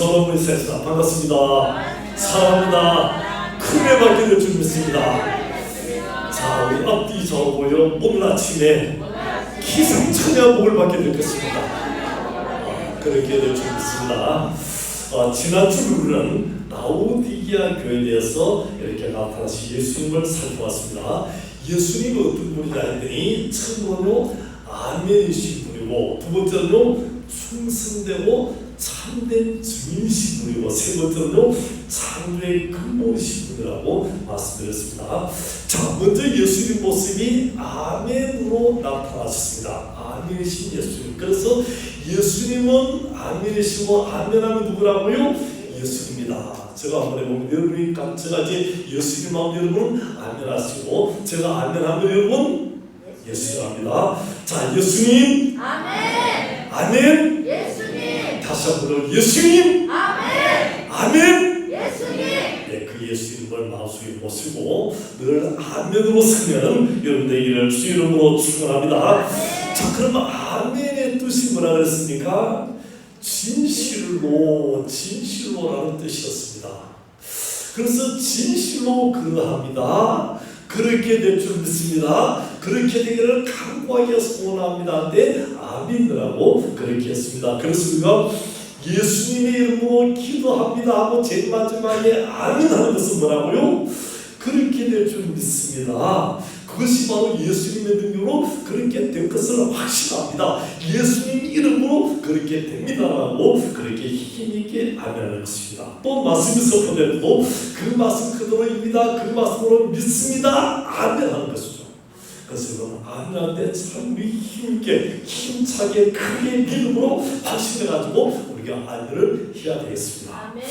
여러분 인사했습니다. 반갑습니다. 사랑합니다. 크게 받게 될 줄 믿습니다. 자, 우리 앞뒤 저보여 오늘 아침에 기상천외한 복을 받게 될 것입니다. 그렇게 될 줄 믿습니다. 지난주 우리는 라오디게아 교회에 대해서 이렇게 나타나신 예수님을 살펴봤습니다. 예수님은 어떤 분이냐 했더니 처음으로 아멘이신 분이고, 두 번째로 충성되고 참된 증인이신 분이고, 세 번째로 창조의 근본이신 분이라고 말씀드렸습니다. 자, 먼저 예수님 모습이 아멘으로 나타나셨습니다. 아멘이신 예수님. 그래서 예수님은 아멘이시고, 아멘하면 누구라고요? 예수님이다. 제가 한번 해보면 여러분이 같이 예수님 하면 여러분 아멘하시고, 제가 아멘하면 여러분 예수님 합니다. 자, 예수님 아멘. 아멘. 예수님. 다시 한번 예수님 아멘. 아멘. 예수님. 네, 그 예수님을 마음속에 모시고 늘 아멘으로 쓰면 여러분 되기를 주 이름으로 축원합니다. 자, 그러면 아멘의 뜻이 뭐라 그랬습니까? 진실로라는 뜻이었습니다. 그래서 진실로 그러합니다. 그렇게 될 줄 믿습니다. 그렇게 되기를 간구하게 소원합니다. 네, 아멘이라고 그렇게 했습니다. 그래서 우리가 예수님의 이름으로 기도합니다 하고 제일 마지막에 아멘하는 것은 뭐라고요? 그렇게 될 줄 믿습니다. 그것이 바로 예수님의 능력으로 그렇게 된 것을 확신합니다. 예수님 이름으로 그렇게 됩니다라고 그렇게 힘있게 아멘하는 것입니다. 또 말씀이 선포되고 그 말씀 그대로입니다. 그 말씀으로 믿습니다. 아멘하는 것이죠. 그래서 여러분 아멘할 때 참 우리 힘있게 힘차게 크게 믿음으로 확신해가지고 우리가 아멘을 해야 되겠습니다. 아멘.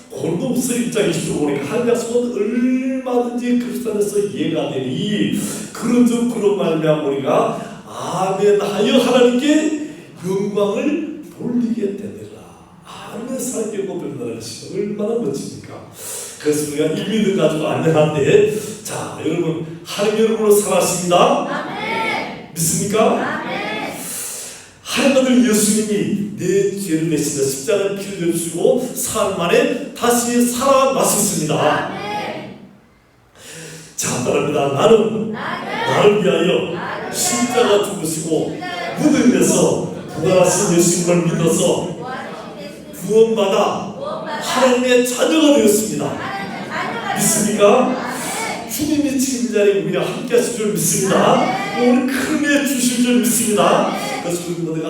골로새 1장 20절 보니까 한 약속은 얼마든지 그리스도 안에서 이해가 되니 그런즉 그런 말미암아 우리가 아멘하여 하나님께 영광을 돌리게 되리라. 아멘 살게 고백하는 것이 얼마나 멋집니까? 그래서 우리가 이 믿음 가지고 아멘한데, 자, 여러분 하나님 여러분으로 살았습니다. 아멘. 믿습니까? 아멘. 하나님 아들 예수님이 내 죄를 대신해 십자가를 피를 흘리시고 사흘 만에 다시 살아나셨습니다. 아멘. 자, 따릅니다. 나를 위하여 십자가 죽으시고 무덤에서 부활하신 예수님을 믿어서 구원받아 하나님의 자녀가 되었습니다. 믿습니까? 주님이 지금 이 자리에 우리와 함께 하실 줄 믿습니다. 오늘 큰애 주실 줄 믿습니다. 그래서 우리 모두가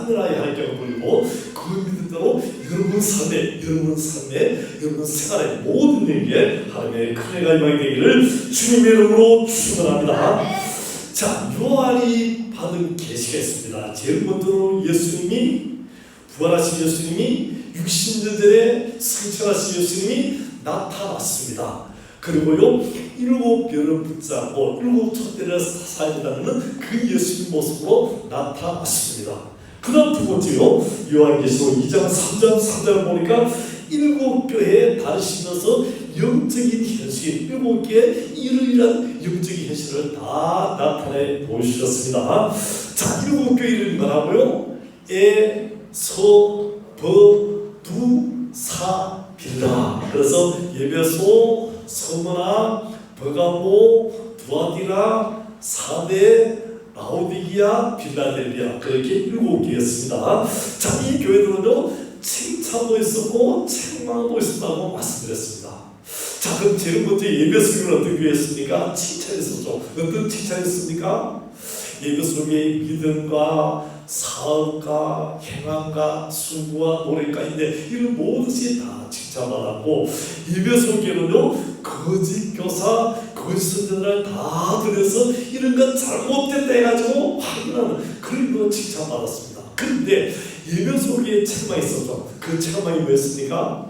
아멘하여 하나님께 돌리고 그 믿음대로 여러분 삶에, 여러분 생활의 모든 일에 하나님의 큰애가 임하게 되기를 주님의 이름으로 축원합니다. 자, 요한이 받은 계시가 있습니다. 제일 먼저로 예수님이, 부활하신 예수님이 60년 전에 승천하신 예수님이 나타났습니다. 그리고요, 7별을 붙잡고 7촛대를 사용하는 그 예수님 모습으로 나타났습니다. 그 다음 두 번째요, 요한계시록 2장 3장 3장을 보니까 7교회에 다니시면서 영적인 현실, 7개의 이러이러한 영적인 현실을 다 나타내 보여주셨습니다. 자, 7교회 이름이 뭐라고요? 서, 두, 사, 빌라. 그래서 예배소, 서머나, 버가모, 두아디라, 사대, 라오디게아, 빌라델비아, 그렇게 7개였습니다. 자, 이 교회들은요 칭찬도 있었고 책망도 있었다고 말씀드렸습니다. 자, 그럼 제일 먼저 예배소는 어떤 교회였습니까? 칭찬이 있었죠. 어떤 칭찬이 있습니까? 예배소의 믿음과 사업과 행함과 수고와 노래가인데 이런 모든 것이 다 칭찬받았고, 예배소교회는요 거짓 교사, 거짓 선생들을 다 들여서 이런 것 잘못됐다 해가지고 확인하는 그런 거 칭찬받았습니다. 그런데 예배소교회에 책망이 있었죠. 그 책망이 뭐였습니까?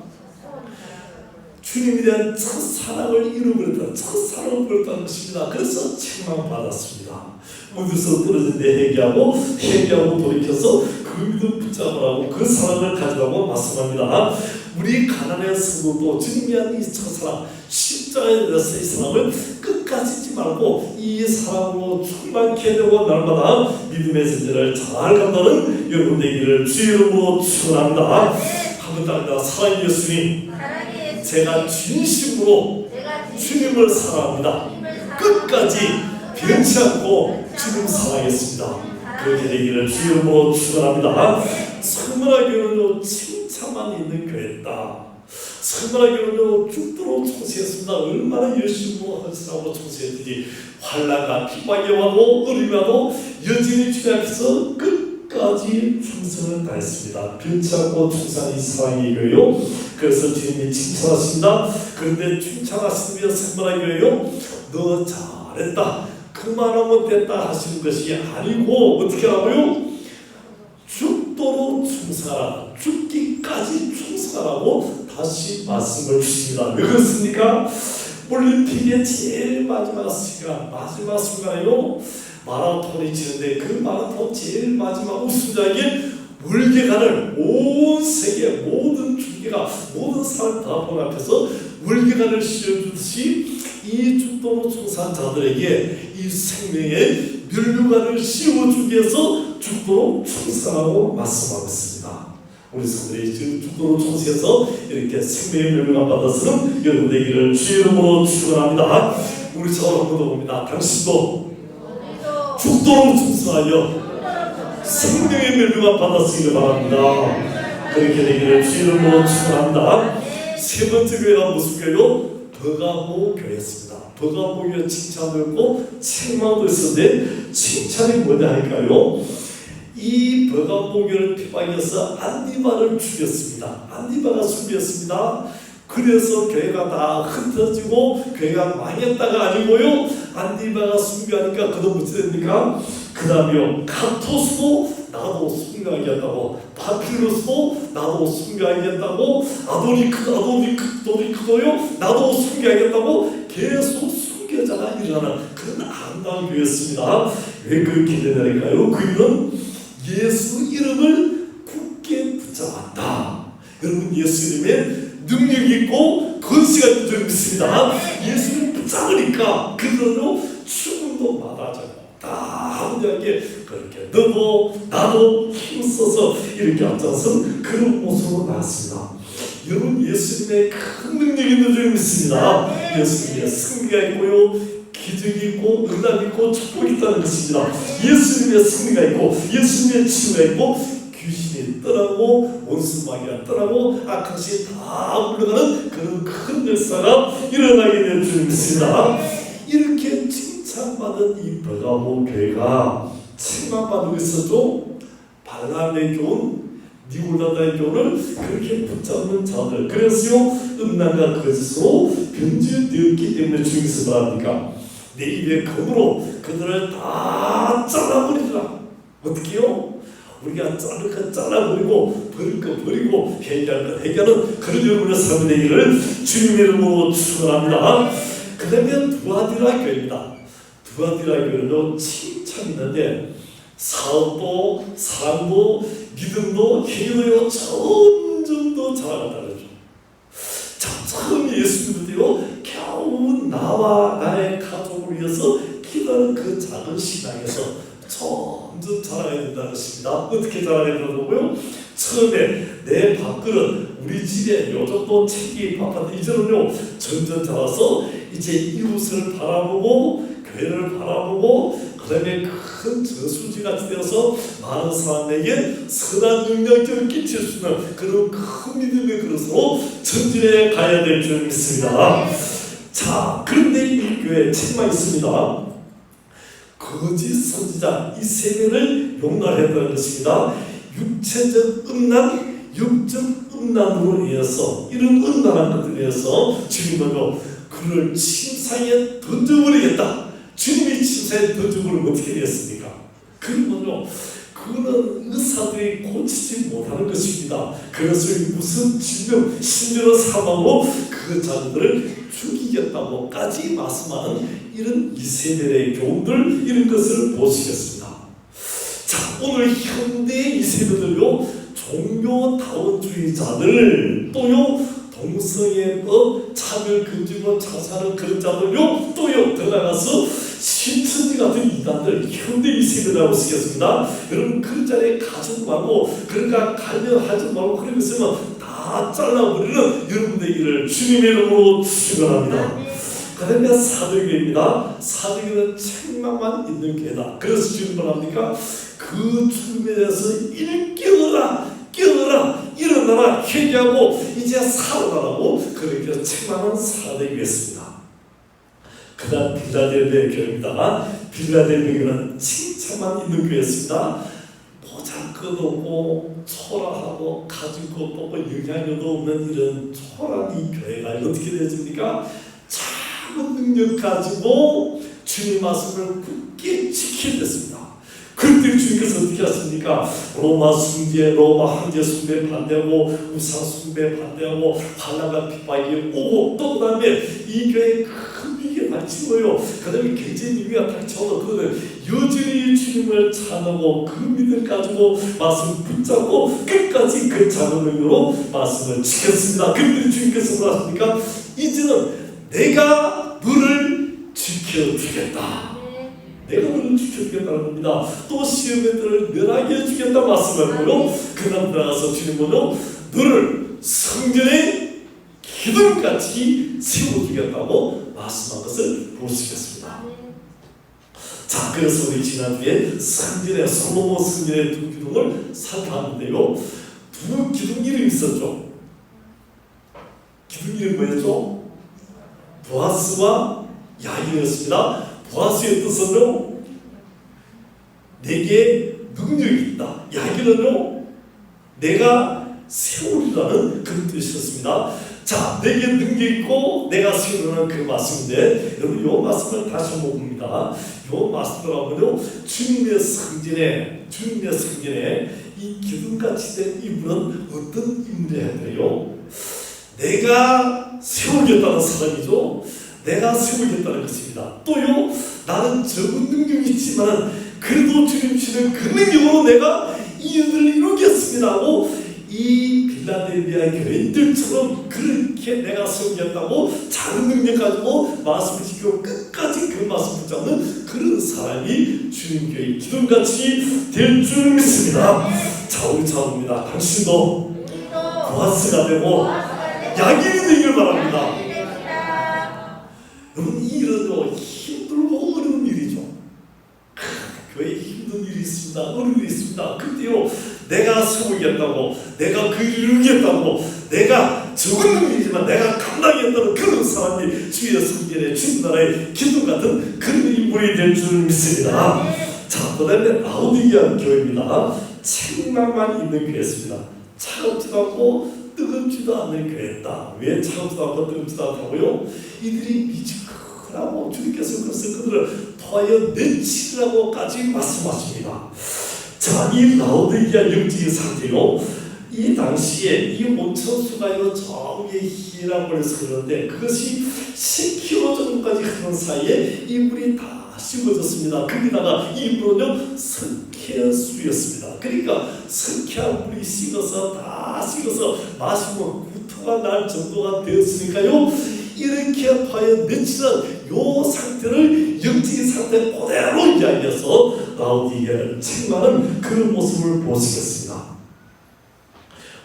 주님에 대한 첫사랑을 잃어버렸다, 첫사랑을 버렸다는 것입니다. 그래서 책망받았습니다. 어디서 떨어진 데 회개하고 돌이켜서 그 믿음 붙잡으라고, 그 사랑을 가지라고 말씀합니다. 우리 가난한 성도도 주님이 한 이 첫사랑, 십자가에 대해서 이 사랑을 끝까지 잊지 말고 이 사랑으로 충만케 되고 날마다 믿음의 세대를 잘 간다는 여러분 되기를 주 이름으로 축원합니다. 한번 사랑의 예수님, 제가 진심으로 주님을 사랑합니다. 끝까지 변치 않고 주님 사랑하겠습니다. 그렇게 되기를 주 이름으로 축원합니다. 성문화교회는 칭찬만 있는 교회다. 성문화교회는 죽도록 총수했습니다. 얼마나 열심히 헌신하고 총수했든지 환난과 핍박이 와도 어려움이 와도 여전히 주님 앞에서 끝까지 충성을 다했습니다. 변치 않고 충성이 사랑의 교회요. 그래서 주님이 칭찬하십니다. 그런데 칭찬하시는 게 성문화교회요, 너 잘했다, 그만하면 됐다 하시는 것이 아니고 어떻게 하고요? 죽도록 충성하라, 죽기까지 충성하라고 다시 말씀을 주십니다. 왜 그렇습니까? 올림픽의 제일 마지막 순간에요, 마라톤이 치는데 그 마라톤 제일 마지막 우승자에게 월계관을 온 세계 모든 중계가 모든 사람 다 보는 앞에서 월계관을 씌워주듯이 이 죽도록 충성한 자들에게 이 생명의 면류관을 씌워주기 위해서 죽도록 충성하고 말씀하고 있습니다. 우리 성도들이 지금 죽도록 충성해서 이렇게 생명의 면류관 받았으면 여러분 되기를 주 이름으로 축원합니다. 우리 저를 한번 더 봅니다. 당신도 죽도록 충성하여 생명의 면류관 받았으기를 바랍니다. 그렇게 되기를 주 이름으로 축원합니다. 세 번째 교회가 무슨 교회요? 버가모 교회였습니다. 버가모 교회 칭찬도 있고 책망도 있었는데 칭찬이 뭐냐 하니까요, 이 버가모 교회를 핍박해서 안디바를 죽였습니다. 안디바가 숨겼습니다. 그래서 교회가 다 흩어지고 교회가 망했다가 아니고요, 안디바가 순교하니까 그도 무엇이 됩니까? 그 다음에요, 카토스도 나도 순교하겠다고, 바필로스도 나도 순교하겠다고, 아도니크도요 나도 순교하겠다고 계속 순교자가 일어나는 그런 아름다운 교회였습니다. 왜 그렇게 되냐니까요, 그는 예수 이름을 굳게 붙잡았다. 여러분, 예수 이름에 능력이 있고 권세가 있는 줄 믿습니다. 예수를 붙잡으니까 그들로 죽음도 마다하자고 아버지에게 그렇게 너도 나도 힘써서 이렇게 앞장선 그런 모습으로 나왔습니다. 여러분, 예수님의 큰 능력이 있는 줄 믿습니다. 예수님의 승리가 있고요, 기적이 있고 응답이 있고 축복이 있다는 것입니다. 예수님의 승리가 있고 예수님의 치유가 있고 귀신이 떠나고 원수마귀가 떠나고 악한 신이 다 물러가는 그런 큰 역사가 일어나게 될 줄 믿습니다. 이렇게 칭찬받은 이 버가모 교회가 책망받고 있었죠. 발람의 교훈, 니골라다의 교훈을 그렇게 붙잡는 자들, 그래서요 음란과 거짓으로 변질되었기 때문에 주님께서 말합니까? 내 입의 검으로 그들을 다 잘라버리라. 어떻게요? 우리가 자를 것 잘라버리고 버릴 것 버리고 해결할 것 해결하는 그런 여러분의 삶이 되기를 주님의 이름으로 축원합니다. 그 다음에 두아디라 교회입니다. 두아디라 교회는 칭찬이 있는데 사업도 사랑도 믿음도 행위도 점점 더 자라간다는 거죠. 처음 예수 믿으려 겨우 나와 나의 가족을 위해서 기도하는 그 작은 신앙에서 점점 자라야 된다는 것입니다. 어떻게 자라야 된다고요? 처음에 내 밥그릇, 우리 집에 요 정도 책이 밥한테 이제는요 점점 자라서 이제 이웃을 바라보고 교회를 바라보고 그 다음에 큰 저수지같이 되어서 많은 사람에게 선한 능력을 끼칠 수 있는 그런 큰 믿음의 그릇으로 전진해 가야 될 줄 믿습니다. 자, 그런데 이 교회에 책망이 있습니다. 거짓 선지자 이 세대를 용납했다는 것입니다. 육체적 음란, 영적 음란으로 인해서 이런 음란한 것들에 의해서 주님은요 그를 침상에 던져버리겠다. 주님이 침상에 던져버리면 어떻게 되었습니까? 그러면요 그거는 의사들이 고치지 못하는 것입니다. 그래서 무슨 질병, 심지어 사망으로 그 자녀들을 죽이겠다고까지 말씀하는 이런 이세벨의 교훈들, 이런 것을 보시겠습니다. 자, 오늘 현대의 이세벨들요 종교다원주의자들 또요 동성애법, 차별금지법 자살하는 그런 자들요 또요 더 나가서 신천지 같은 이단들 현대 이세벨이라고 쓰겠습니다. 여러분 그 자리에 가지 말고 그러니까 관여하지 말고 그런 거 있으면 다 다 잘라버리는 여러분 되기를 주님의 이름으로 축원합니다. 그 다음에 사도교회입니다. 사도교회는 책망만 있는 교회다. 그래서 주님 뭐랍니까? 그 죽음에 대해서 일깨어라, 깨어라, 일어나라, 회개하고 이제 살아나라고 그렇게 책망한 사도교회였습니다. 그 다음 빌라델비아 교회입니다. 빌라델비아 교회는 칭찬만 있는 교회였습니다. 보잘것없고 초라하고 가진 것도 없고 영향력도 없는 이런 초라한 이 교회가 어떻게 되어집니까? 작은 능력 가지고 주님 말씀을 굳게 지키게 됐습니다. 그때 주님께서 어떻게 하십니까? 로마 숭배, 로마 황제 숭배 반대하고 우상 숭배 반대하고 환난과 핍박이 오고 또 그 다음에 이 교회에 큰 위기가 닥치고요. 그 다음에 경제 위기가 닥쳐도 그들은 여전히 주님을 찬하고 그 믿음 가지고 말씀을 붙잡고 끝까지 그 작은 능력으로 말씀을 지켰습니다. 그때 주님께서 뭐라 하십니까? 이제는 내가 너를 지켜주겠다. 내가 너를 지켜주겠다는 겁니다. 또 시험의 때를 면하게 해주겠다 말씀하고요. 그 다음 나가서 주님은 너를 성전의 기둥같이 세워주겠다고 말씀한 것을 볼 수 있겠습니다. 자, 그래서 우리 지난주에 성전의 솔로몬 성전의 두 기둥을 살펴봤는데요. 두 기둥 이름이 있었죠. 기둥 이름이 뭐였죠? 보아스와 야긴이었습니다. 보아스의 뜻은요, 내게 능력이 있다. 야긴은요, 내가 세우리라는 그런 뜻이었습니다. 자, 내게 능력이 있고 내가 세우라는 그 말씀인데, 여러분 이 말씀을 다시 한번 봅니다. 이 말씀으로는요, 주님의 성전에 이 기둥같이 된 인물은 어떤 인물이어야 돼요? 내가 세우겠다는 사람이죠. 내가 세우겠다는 것입니다. 또요, 나는 적은 능력이 있지만 그래도 주님 주시는 그 능력으로 내가 이 일들을 이루겠습니다 하고 이 빌라델비아 교인들처럼 그렇게 내가 세우겠다고 작은 능력 가지고 말씀을 지키고 끝까지 그 말씀 붙잡는 그런 사람이 주님 교회 기둥같이 될 줄 믿습니다. 자, 우리 차옵니다. 당신도 보아스가 되고 야긴이 되기를 바랍니다. 여러분, 이 일은 힘들고 어려운 일이죠. 교회에 힘든 일이 있습니다. 어려운 일이 있습니다. 그때요, 내가 세우겠다고, 내가 그 일을 이루겠다고, 내가 적은 능력이지만 내가 감당하겠다는 그런 사람이 주의 성전의 주님 나라의 기둥 같은 그런 인물이 될 줄 믿습니다. 자, 그 다음에 라오디게아 교회입니다. 책망만 있는 교회였습니다. 차갑지도 않고 뜨겁지도 않는 교회였다. 왜 차갑지도 않고 뜨겁지도 않다고요? 이들이 미지근하고 주님께서 그래서 그들을 토하여 내치라고까지 말씀하십니다. 자, 이 라오디게아 영적인 상태요, 이 당시에 이 온천수가요 저 위에 희라고 해서 그러는데 그것이 10km 정도까지 흐르는 사이에 이 물이 다 씹어졌습니다. 거기다가 이 물은요 석회수였습니다. 그러니까 석회한 물이 식어서 마시면 구토가 날 정도가 되었으니까요, 이렇게 하여 며칠은 요 상태를 영적인 상태 그대로 이야기해서 라오디게아를 책망하는 그 모습을 보시겠습니다.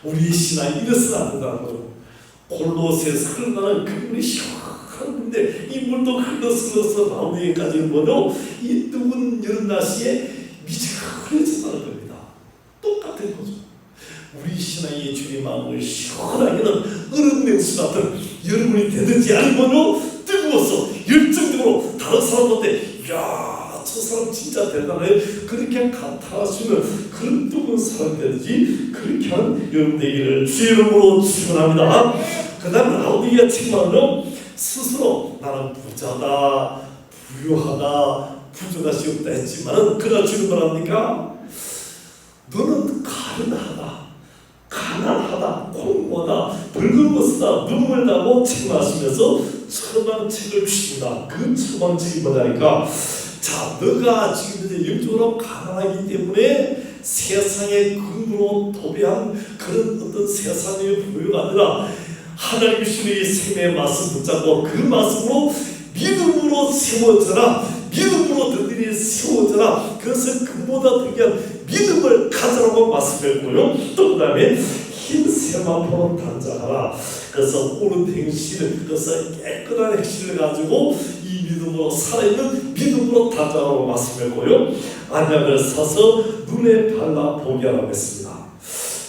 우리 신앙이 이래서는 안 된다는 거예요. 골로새에서 흘러나는 그 물이 시원한 물인데 이 물도 흘러서 라오디게아까지는 뭐죠? 이 뜨거운 여름 날씨에 미지근해진다는 겁니다. 똑같은 거죠. 우리 신앙의 주님 마음을 시원하게는 얼음 냉수 같은 여러분이 되든지 아니면요 뜨거워서 열정적으로 다른 사람한테 야, 저 사람 진짜 대단해 그렇게 감탄하시는 그런 뜨거운 사람이 되든지 그렇게 한 여러분 되기를 주의 이름으로 축원합니다. 그 다음에 라오디게아 책망은요, 스스로 나는 부자다, 부유하다, 부자다 시없다 했지만 그러나 주는 뭐랍니까? 너는 가난하다, 공고하다, 벌거벗다, 눈물 나고 책망하시면서 처방책을 주십니다. 그 처방책이 뭐냐니까, 자, 너가 지금 이제 영적으로 가난하기 때문에 세상의 근으로 도배한 그런 어떤 세상의 부유가 아니라 하나님 주시는 생명의 말씀 붙잡고 그 말씀으로 믿음으로 세워져라, 믿음으로 너희들이 세워져라. 그것은 그보다 중요한 믿음을 가져라고 말씀했고요. 또 그 다음에 흰 세마포로 단장하라. 그래서 옳은 행실, 그래서 깨끗한 행실을 가지고 이 믿음으로 살아있는 믿음으로 단장하라고 말씀했고요. 안약을 사서 눈에 발라 보게 하라고 했습니다.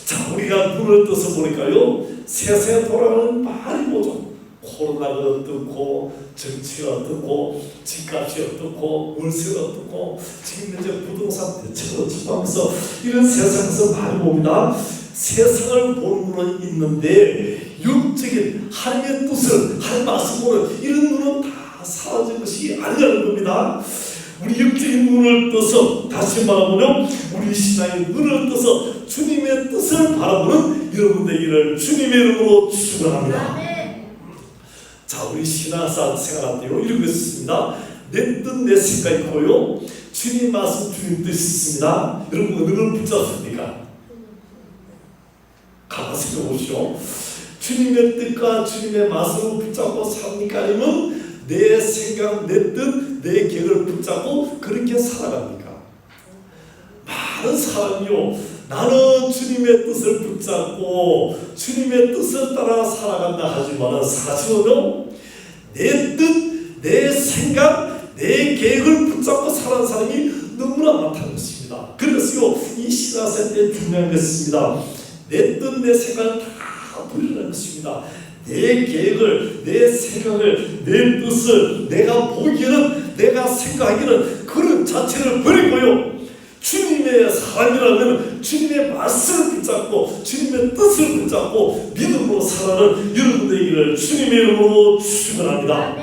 자, 우리가 눈을 떠서 보니까요, 세상에 돌아가는 말이 뭐죠? 코로나가 어떻고, 정치가 어떻고, 집값이 어떻고, 월세가 어떻고, 지금 이제 부동산 대책도 집하면서 이런 세상에서 많이 봅니다. 세상을 보는 눈은 있는데 육적인 하나님의 뜻을, 하나님 말씀을 이런 눈은 다 사라진 것이 아니라는 겁니다. 우리 육적인 눈을 떠서, 다시 말하면 우리 신앙의 눈을 떠서 주님의 뜻을 바라보는 여러분 되기를 주님의 이름으로 축원합니다. 자, 우리 신앙사 생활할 때요, 이런 거 있습니다. 내 뜻, 내 생각이 있고요, 주님 말씀, 주님 뜻이 있습니다. 여러분 어느 걸 붙잡습니까? 가만 생각해 보시오. 주님의 뜻과 주님의 말씀을 붙잡고 삽니까? 아니면 내 생각, 내 뜻, 내 계획을 붙잡고 그렇게 살아갑니까? 많은 사람이요, 나는 주님의 뜻을 붙잡고 주님의 뜻을 따라 살아간다 하지만 사실은요, 내 뜻, 내 생각, 내 계획을 붙잡고 살아가는 사람이 너무나 많다는 것입니다. 그래서요, 이 신앙생활 때 중요한 것입니다. 내 뜻, 내 생각을 다 버리라는 것입니다. 내 계획을, 내 생각을, 내 뜻을 내가 보기에는, 내가 생각하기에는 그런 자체를 버리고요, 주님의 사람이라면 주님의 말씀을 붙잡고 주님의 뜻을 붙잡고 믿음으로 살아가는 여러분 되기를 주님의 이름으로 축원합니다.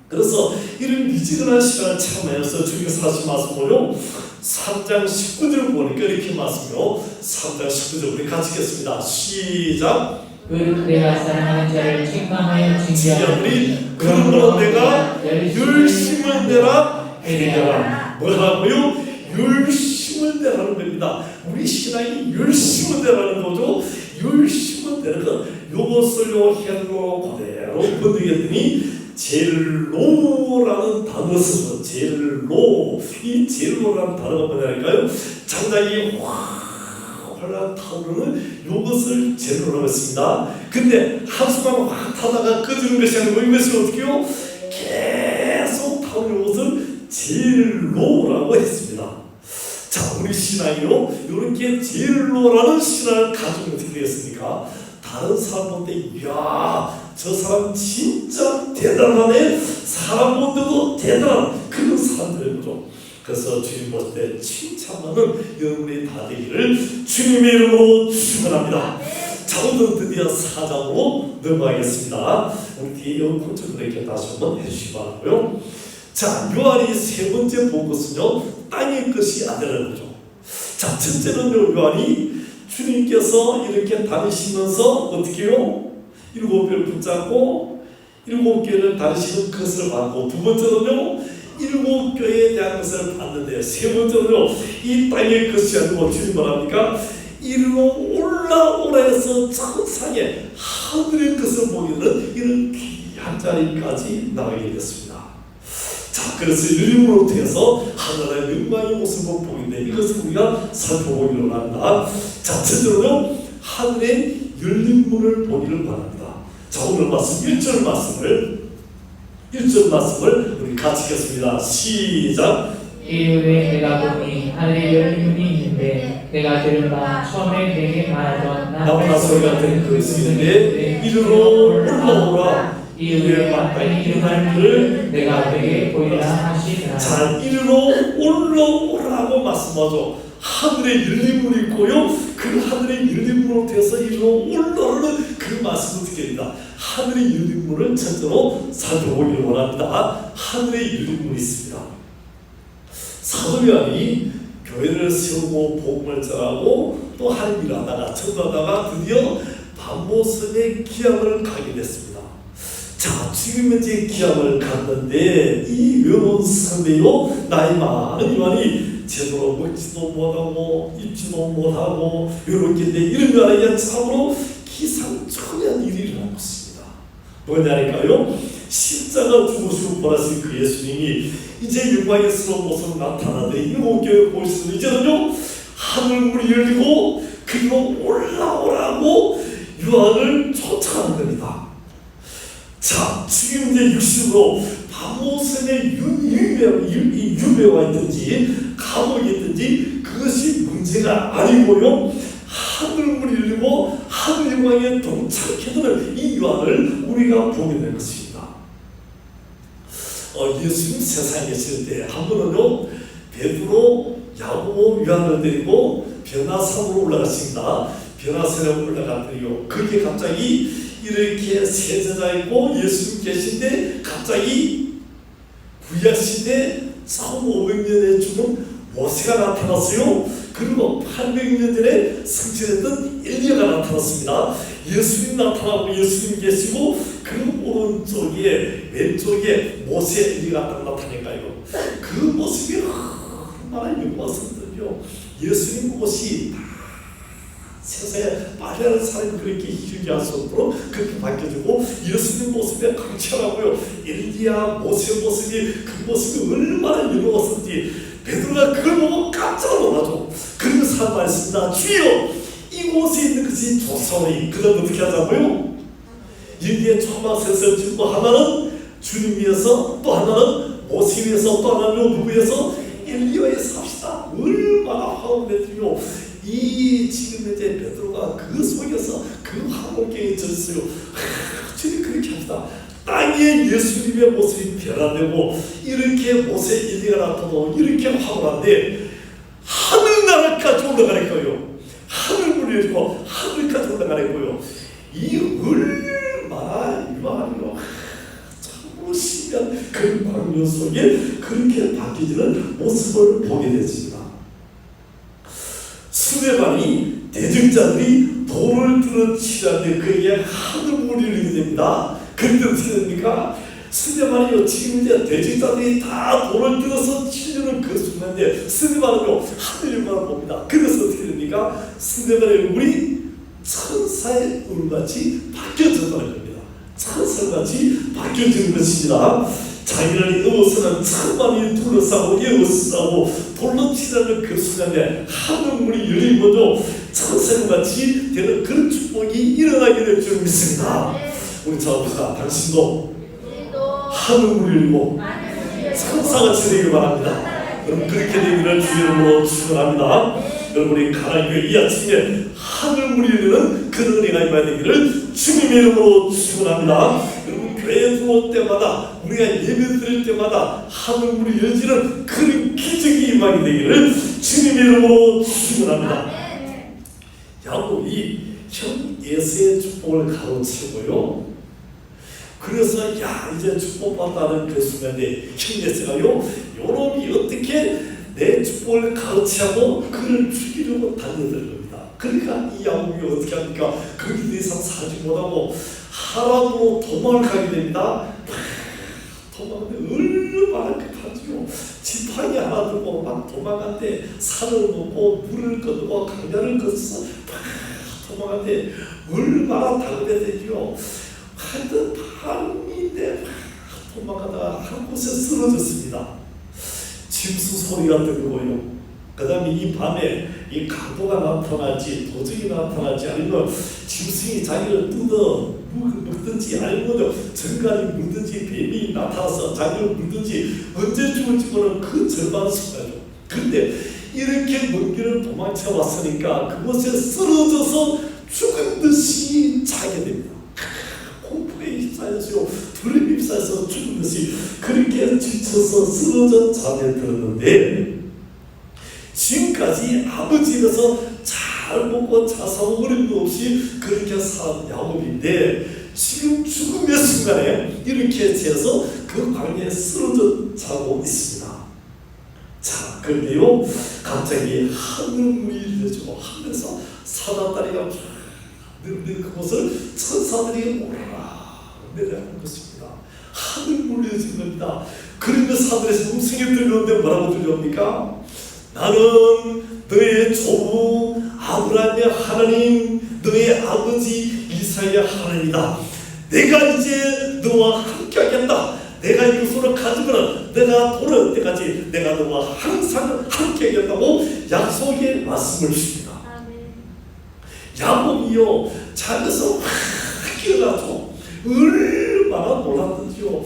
그래서 이런 미지근한 시간을 참여해서 주님께서 하신 말씀을요, 3장 19절 보니까 이렇게 말씀해요. 3장 19절 우리 같이 읽겠습니다. 시작. 내가 사랑하는 자를 책망하여 징계하노니 그러므로 내가 열심을 내라 해리라. 뭐라고요? 열심을 내라는 겁니다. 우리 신앙이 열심을 내라는 거죠. 열심을 내는 것. 요것을요, 헬로 그대로 번역했더니 젤로라는 단어를 써서, 젤로. 이 젤로라는 단어가 뭐냐니까요, 장작이 활활 타오르는 요것을 젤로라고 했습니다. 근데 한순간 확 타다가 꺼지는 것이 아니고 이것을 어떻게 해요? 계속 타오르는 것을 젤로라고 했습니다. 자, 우리 신앙이요, 이렇게 젤로라는 신앙을 가지면 어떻게 되겠습니까? 다른 사람 볼 때, 이야, 저 사람 진짜 대단하네, 사람 볼 때도 대단한 그런 사람들의 거죠. 그래서 주님 볼 때 칭찬하는 여러분이 다 되기를 주님의 이름으로 축원합니다. 자, 오늘은 드디어 4장으로 넘어가겠습니다. 우리 뒤에 콘서트를 이렇게 다시 한번 해주시기 바라고요. 자, 요한이 세 번째 본 것은요, 땅의 것이 아니라는 거죠. 자, 첫째는요, 요한이 주님께서 이렇게 다니시면서 어떻게 해요? 7개를 붙잡고 7개를 다니시는 것을 받고, 두 번째는요, 7교회에 대한 것을 받는데, 세 번째는요, 이 땅의 것이 아니고 주님 뭐랍니까? 이리로 올라오라 해서 천상에 하늘의 것을 보기는 이런 귀한 자리까지 나가게 됐습니다. 자, 그래서 열림으로 통해서 하나님의 영광의 모습을 보이는데, 이것을 우리가 살펴보기로 합니다. 자, 첫째로는 하늘의 열린 문을 보기를 바랍니다. 자, 오늘 말씀 1절 말씀을 우리 같이 읽겠습니다. 시작. 이후에 내가 보니 하늘에 열린 문이 있는데, 내가 들은 바 처음에 내게 말하던 나팔 소리 같은 그것이 있는데 이리로 올라오라. 이후에 만반이 일어날 일을 내가 내게 보이라 하시니라. 자, 이리로 올라오라고 말씀하죠. 하늘에 열린 문이 있고요, 그 하늘에 열린 문으로 돼서 이리로 올라오는 그 말씀을 듣게 됩니다. 하늘의 열린 문을 첫째로 살펴보기를 원합니다. 하늘에 열린 문이 있습니다. 사도 요한이 교회를 세우고 복음을 전하고 또 하나님 일하다가 전도하다가 드디어 반모섬의 기함을 가게 됐습니다. 자, 지금 이제 기함을 갔는데 이 외로운 상대요, 나이 많은 요한이 제대로 먹지도 못하고 입지도 못하고 외롭겠는데, 이런 요한에게 참으로 기상천외한 일이 일어나고 있습니다. 뭐냐니까요, 십자가 죽으시고 부활하신 그 예수님이 이제 영광스러운 모습으로 나타나더니 7교회 보시는 이제는요, 하늘문이 열리고 그리고 올라오라고 요한을 쫓아가는 겁니다. 자, 지금 이제 육신으로 바모섬에 유배와 있든지 감옥에 있든지 그것이 문제가 아니고요, 하늘을 이루고 하늘 영광에 동착해 드는 이 요한을 우리가 보게 될 것입니다. 예수님 세상에 계실 때 한 번은요, 베드로, 야고보, 요한을 데리고 변화산으로 올라갔습니다. 변화산에 올라갔더니요, 거기에 갑자기 이렇게 세 제자 있고 예수님 계신데 갑자기 구약시대 1500년에 죽은 모세가 나타났어요. 그리고 800년 전에 승천했던 엘리야가 나타났습니다. 예수님 나타나고 예수님 계시고 그 오른쪽에 왼쪽에 모세 엘리야가 나타나니까요, 그 모습이 얼마나 영광스럽더요. 예수님 옷이 세상에 말하는 사람이 그렇게 희귀할 수 없도록 그렇게 바뀌어지고 예수님 모습에 강렬하고요, 엘리야 모세 모습이 그 모습이 얼마나 영광스럽지 베드로가 그걸 보고 깜짝 놀라죠. 그러면서 한 말씀입니다. 주여, 이곳에 있는 것이 조사오니. 그 다음 어떻게 하자고요? 여기에 초막에서 짓고 하나는 주님 위해서, 또 하나는 모세 위해서, 또 하나는 누구 위해서? 엘리야에서 합시다. 얼마나 화음되지요. 이 지금 이제 베드로가 그 속에서 그 화목경에 졌어요. 주님 그렇게 합시다. 땅에 예수님의 모습이 변화되고 이렇게 모세 엘리야가 나타나고 이렇게 화목한데 하늘나라까지 올라가는 거예요. 하늘문이 있고 하늘까지 올라가는 거예요. 이 얼마나 유한이요. 참으로 신기한 그 광명 속에 그렇게 바뀌지는 모습을 보게 됐습니다. 스데반이 대적자들이 돌을 들어 치는데 그에게 하늘문이 열리게 됩니다. 그런데 어떻게 됩니까? 스데반이요, 지금 이제 대적자들이 다 돌을 들어서 치려는 그 순간인데 스데반은요 하늘 영광을 봅니다. 그래서 어떻게 됩니까? 스데반의 얼굴이 천사의 얼굴같이 바뀌어졌다는 겁니다. 천사같이 바뀌어지는 것입니다. 자기를 넘어서는 천만이 둘러싸고 에워싸고 돌로 치라는 그 순간에 하늘문이 열리고도 천사같이 되는 그런 축복이 일어나게 될 줄 믿습니다. 우리 자업사 당신도 하늘문이 열리고 천사같이 되길 바랍니다. 여러분 그렇게 되기를 주 이름으로 축원합니다. 여러분이 가나안교회 이 아침에 하늘문이 열리는 그런 은혜가 임하게 되기를 주님의 이름으로 축원합니다. 여러분 교회에 들어올 때마다 우리가 예배 드릴 때마다 하늘문이 열리는 그런 기적이 임하게 되기를 주님의 이름으로 축원합니다. 야곱이 형 에서의 축복을 가로채고요, 그래서 야 이제 축복받다는 그 순간에 형 에서가요, 요놈이 어떻게 내 축복을 가로채하고 그를 죽이려고 달려들 겁니다. 그러니까 이 야곱이 어떻게 합니까? 거기 더 이상 살지 못하고 하란으로 도망을 가게 됩니다. 도망하는데 얼마나 급하지요. 지팡이 하나 들고 막 도망하는데 산을 넘고 물을 건너고 강야를 건너서 도망하는데 얼마나 다급해지요. 하여튼 밤인데 도망가다가 한 곳에 쓰러졌습니다. 짐승 소리가 들리고요. 그 다음에 이 밤에 이 강도가 나타날지 도적이 나타날지 아니면 짐승이 자기를 뜯어 먹든지 아니면 정갈이 물든지 뱀이 나타나서 자기를 물든지 언제 죽을지 모르는 그 절반 순간이죠. 그런데 이렇게 먼 길을 도망쳐 왔으니까 그곳에 쓰러져서 죽은 듯이 자게 됩니다. 공포에 휩싸여서 두려움에 휩싸여서 죽은 듯이 그렇게 지쳐서 쓰러져 잠에 들었는데, 지금까지 아버지 집에서 잘 먹고 잘 사고 어림도 없이 그렇게 산 야곱인데 지금 죽음의 순간에 이렇게 재서 그 광야에 쓰러져 자고 있습니다. 자, 그런데요 갑자기 하늘문이 열려지고 하늘에서 사단다리가 늘 그곳을 천사들이 오라라 내려가는 것입니다. 하늘문이 열려진 겁니다. 그러면서 하늘에서 음성이 들려오는데 뭐라고 들려옵니까? 나는 너의 조부 아브라함의 하나님, 너의 아버지 이삭의 하나님이다. 내가 이제 너와 함께 하겠다. 내가 이곳으로 가지고는 내가 돌아올 때까지 내가 너와 항상 함께 하겠다고 약속의 말씀을 주십니다. 야곱이요 자면서 확 깨어나죠. 얼마나 놀랐는지요.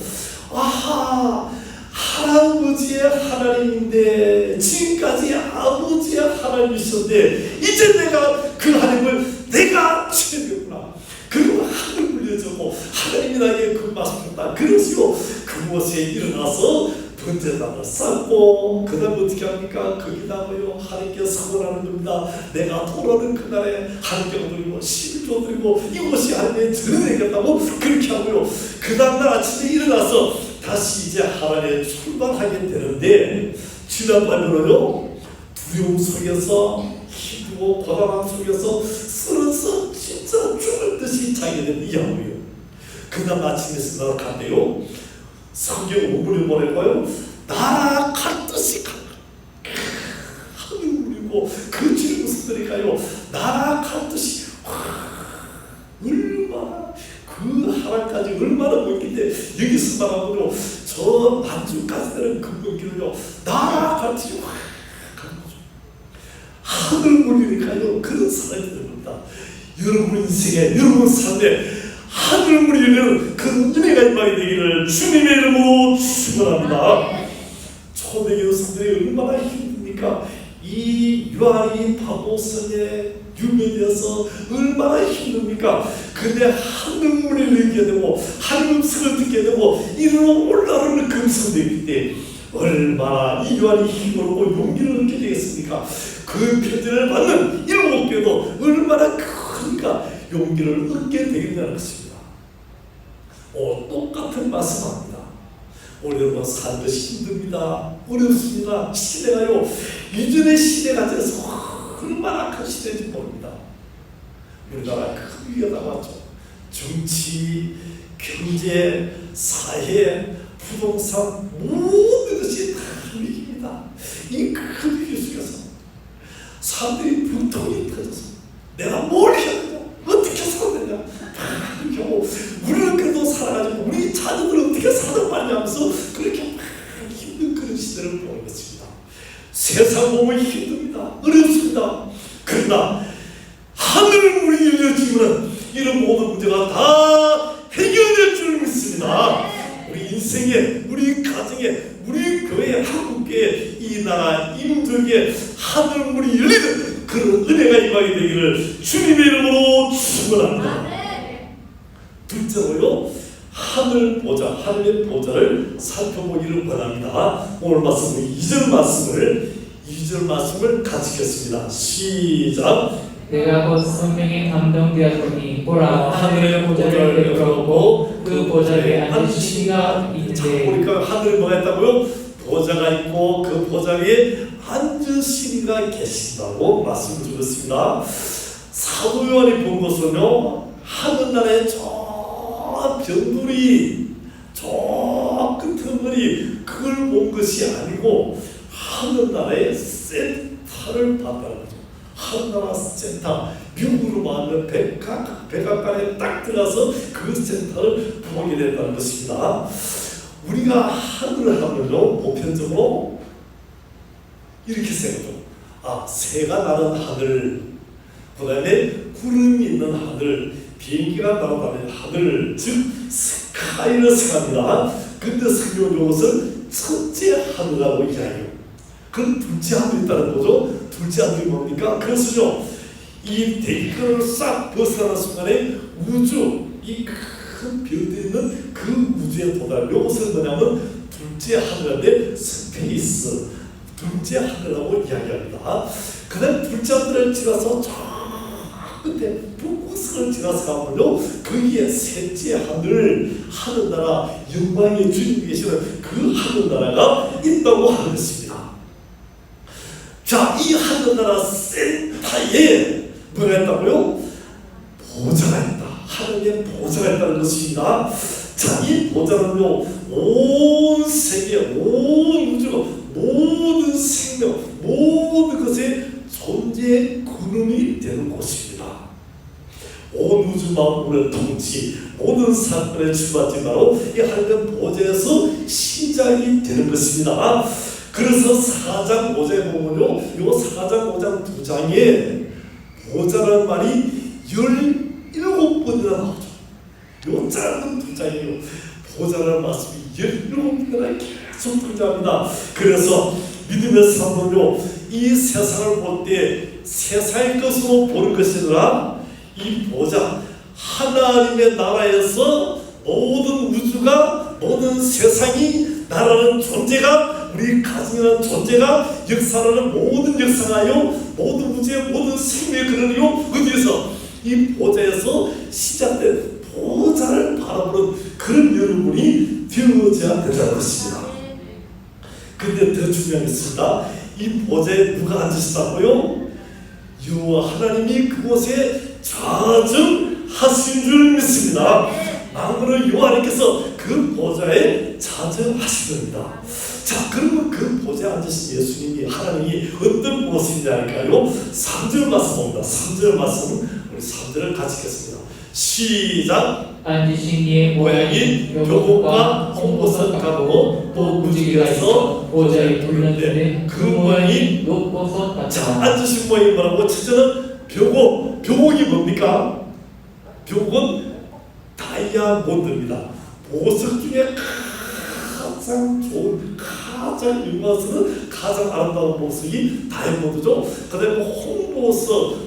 아하, 할아버지의 하나님인데, 지금까지 아버지의 하나님이셨는데 이제 내가 그 하나님을 내가 취했구나. 그리고 하늘 물려주고 하나님이 나에게 그 말씀을 줬다. 그래서요 그곳에 일어나서 번제단을 쌓고 그 다음에 어떻게 합니까? 거기다가요 하나님께 서원하는 겁니다. 내가 돌아오는 그날에 하나님께 드리고 11조 드리고 이곳이 하나님의 전해되겠다고 그렇게 하고요. 그 다음날 아침에 일어나서 다시 이제 하나님에 출발하게 되는데, 지난번에는요 두려움 속에서 힘들고 고단함 속에서 쓰러서 진짜 죽을 듯이 자게 된 이야기예요. 그다음 아침에 생각한대요. 성경 원문을 뭐랄까요? 날아갈듯이 하늘 울리고 그 질문들이 가요. 날아갈듯이 얼마나 그 하나까지 얼마나 멀긴데 여기서 말하고요 저 만주까지 되는 금강길을요 날아갈듯이 가는 거죠. 하늘 울리니까요 그런 사람이 되는 겁니다. 여러분 인생에 여러분 삶에 하늘물이 열리는 그 은혜가 임하게 되기를 주님의 이름으로 축원합니다. 초대교회 성도들이 얼마나 힘듭니까? 이 유아리 바보성에 유명해서 얼마나 힘듭니까? 근데 하늘물이 열리게 되고 하늘 음성을 듣게 되고 이리로 올라오는 금성되기 때문에 얼마나 이 유아리 힘을 얻고 용기를 얻게 되겠습니까? 그 편지를 받는 일곱 교회도 얼마나 크니까 용기를 얻게 되겠다는 것입니다. 똑같은 말씀합니다. 오늘 여러분 사는 것이 힘듭니다. 어렵습니다. 시대가요 이전의 시대가 돼서 얼마나 큰 시대인지 모릅니다. 우리나라 큰 위기가 왔죠. 정치, 경제, 사회, 부동산 모든 것이 다 위기입니다. 이 큰 위기 속에서 사람들이 분통이 터져서 내가 뭘 해야 되냐, 어떻게 살아야 되냐, 경우 우리는 그래도 살아가지고 우리 자녀들은 어떻게 살아가냐 하면서 그렇게 힘든 그런 시대를 보는 것입니다. 세상 보면 힘듭니다. 어렵습니다. 그러나 하늘물이 열려지면 이런 모든 문제가 다 해결될 줄 믿습니다. 우리 인생에, 우리 가정에, 우리 교회, 한국교회, 이 나라, 인도에 하늘물이 열리는 그런 은혜가 임하게 되기를 주님의 이름으로 축원합니다. 둘째로요, 하늘 보좌, 하늘의 보좌를 살펴보기를 원합니다. 오늘 말씀은 2절 말씀을 같이 읽겠습니다. 시작. 내가 곧 성령에 감동되었더니 보라 하늘의 보좌를 베풀었고 그 보좌에 앉으신 이가 있는데. 보니까 하늘에 뭐가 있다고요? 보좌가 있고 그 보좌 위에 앉으신 이가 계신다고 말씀을 드렸습니다. 사도 요한이 본 것은요 하늘나라의 저 변두리 저 끝에 머리 그걸 본 것이 아니고 하늘나라의 센터를 봤다는 거죠. 하늘나라 센터, 미국으로 말하면 백악관에 딱 들어가서 그 센터를 보게 된다는 것입니다. 우리가 하늘을 하면요 보편적으로 이렇게 생각해요. 새가 나는 하늘, 그 다음에 구름이 있는 하늘, 비행기가 날아다니는 하늘, 즉 스카이를 생각합니다. 근데 성경은 이것을 첫째 하늘이라고 이야기해요. 그럼 둘째 하늘이 있다는 거죠. 둘째 하늘이 뭡니까? 그래서요 이 대기권을 싹 벗어나는 순간에 우주, 이 큰 별들이 있는 그 우주에 도달. 이것을 뭐냐면 둘째 하늘인데 스페이스, 둘째 하늘이라고 이야기합니다. 그 다음 둘째 하늘을 지나서 저 끝에 북극성을 지나서 가면요 거기에 셋째 하늘, 하늘나라, 영광의 주님이 계시는 그 하늘나라가 있다고 하는 것입니다. 자, 이 하늘나라 센터에 뭐가 있다고요? 보좌가 있다. 하늘의 보좌가 있다는 것입니다. 자, 이 보좌는요 온 세계, 온 우주가 모든 생명, 모든 것의 존재의 근원이 되는 곳입니다. 온 우주 만물의 통치, 모든 사건의 출발점이 바로 이 하늘의 보좌에서 시작이 되는 것입니다. 그래서 4장 5장에 보면요, 이 4장 5장 2장에 보좌라는 말이 17번이나 나오죠. 요 짧은 두 장이요. 보좌라는 말씀이 17번이나 계속 등장합니다. 그래서 믿음의 사람들요, 이 세상을 볼 때 세상의 것으로 보는 것이 아니라 이 보좌, 하나님의 나라에서 모든 우주가, 모든 세상이, 나라는 존재가, 우리 가정이라는 존재가, 역사라는 모든 역사가요, 모든 우주의 모든 생명의 근원이요, 어디에서? 이 보좌에서 시작된 보좌를 바라보는 그런 여러분이 되어져야 된다는 것입니다. 근데 더 중요한 게 있습니다. 이 보좌에 누가 앉으시다고요? 여호와 하나님이 그곳에 자정하신 줄 믿습니다. 만군의 여호와께서 그 보좌에 자정하시답니다. 자, 그러면 그 보좌에 앉으신 예수님이, 하나님이 어떤 모습이냐니까요. 3절 말씀 봅니다. 3절 말씀, 우리 3절을 같이 읽겠습니다. 시작. 앉으신 이의 모양이 묘목과 홍보석 같고 또 무지개가 있어 보좌에 둘렀는데 그 모양이 녹보석 같다. 자, 앉으신 모양이 뭐라고? 첫째는 묘목. 묘목이 뭡니까? 묘목은 다이아몬드입니다. 보석 중에 가장 좋은, 가장 유명한, 가장 아름다운 보석이 다이아몬드죠. 그 다음에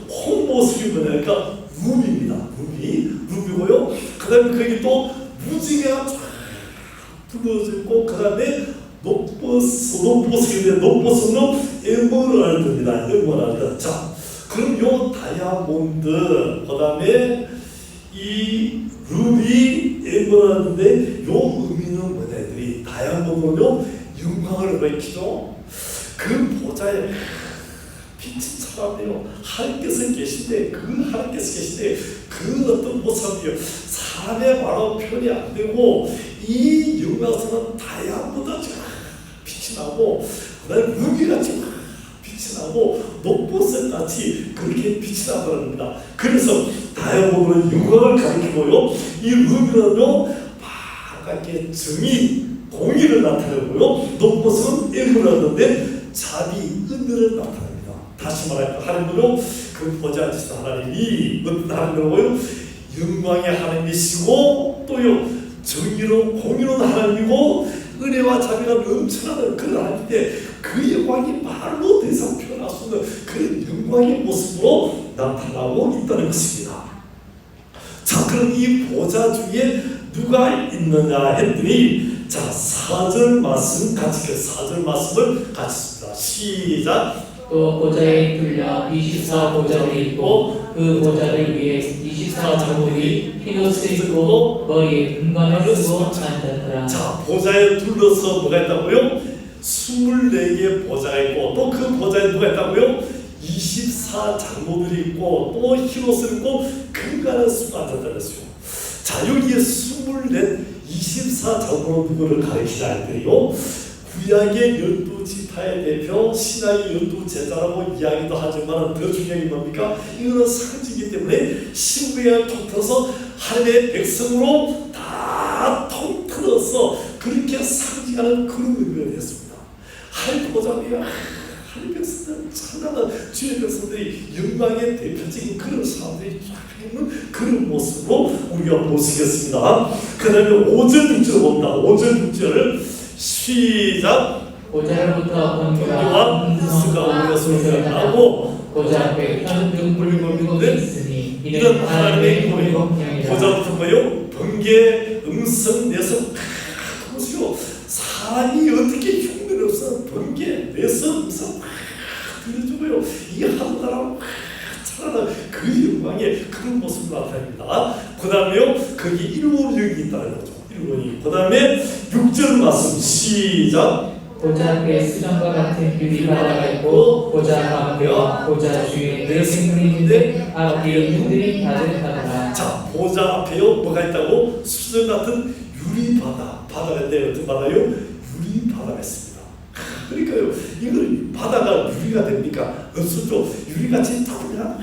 홍보석이 뭐냐니까 루비입니다. 루비고요. 그 다음에 거기 또 무지개가 쫙 둘러지고, 그 다음에 녹보석인데, 녹보석은 에메랄드입니다. 에메랄드. 자, 그럼 요 다이아몬드, 그 다음에 이 루비, 에메랄드인데, 요 의미는 뭐냐? 이 다이아몬드는요, 영광을 밝히죠. 그 보좌에 빛이 차라리요, 하나님께서 계신데, 그 하나님께서 계신데, 그 어떤 모습이요, 사람의 말로 표현이 안 되고, 이 영광스러운 다이아몬드같이 빛이 나고, 그 다음에 루비같이 빛이 나고, 녹보석같이 그렇게 빛이 나버립니다. 그래서 다이아몬드는 영광을 가리키고요, 이 루비는요, 빨갛게 정의, 공의를 나타내고요, 녹보석은 에메랄드인데 자비, 은혜를 나타냅니다. 다시 말하면 하나님은요, 그 보좌에 앉으신 하나님이 어떤 하나님이라고요? 영광의 하나님이시고, 또요, 정의로 공의로운 하나님이고, 은혜와 자비가 넘쳐나는 그런 하나님인데, 그 영광이 말로 더 이상 표현할 수 없는 그런 영광의 모습으로 나타나고 있다는 것입니다. 자, 그럼 이 보좌 중에 누가 있느냐 했더니, 자, 4절 말씀 같이, 4절 말씀을 같이 씁니다. 시작. 또 보좌에 둘려 24보좌들이 있고 그 보좌를 위에 24장로들이 흰옷을 입고 머리에 금관을 쓰고 앉았더라. 자, 보좌에 둘러서 뭐가 있다고요? 24개의 보좌가 있고, 또 그 보좌에 누가 있다고요? 24장로들이 있고, 또 흰옷을 입고 금관을 쓰고 앉았다는 것이요. 자, 여기에 24장로는 누구를 가리키자 했더니요, 구약의 12지파의 대표, 신약의 12제자라고 이야기도 하지만 더 중요한 게 뭡니까? 이거는 상징이기 때문에 신구약을 통틀어서 하나님의 백성으로 다 통틀어서 그렇게 상징하는 그런 의미를 했습니다. 하나님 보좌가 하나님 백성들은 찬양한 주의 백성들이 영광의 대표적인 그런 사람들이 쫙 있는 그런 모습으로 우리가 보시겠습니다. 그 다음에 5절 6절 봅니다. 5절 6절을 시작. 보좌로부터 번개와 음성과 우리가 소리가 나고 보좌 앞에 현금불고기 있으니 이는 하나님의 공의공명이라. 보좌부터 뭐요? 번개, 음성, 내성. 보세요. 사람이 어떻게 흉내를 없어? 번개, 내성, 음성 들려주고요. 이 하늘나라 찬란한 그 영광의 그런 모습을 나타냅니다. 그 다음에요, 거기 일원력이 있다는 거죠. 일원이. 그 다음에 6절 말씀 시작. 보좌 앞에 수정과 같은 유리바다가 있고 보좌 가운데와 보좌 주위에 네 생물이 있는데 앞뒤에 눈들이 가득하더라. 자, 보좌 앞에요 뭐가 있다고? 수정 같은 유리바다. 바다가 있는데 어떤 바다요? 유리바다가 있습니다. 그러니까요, 이걸 바다가 유리가 됩니까? 없었죠. 유리같이 다 그냥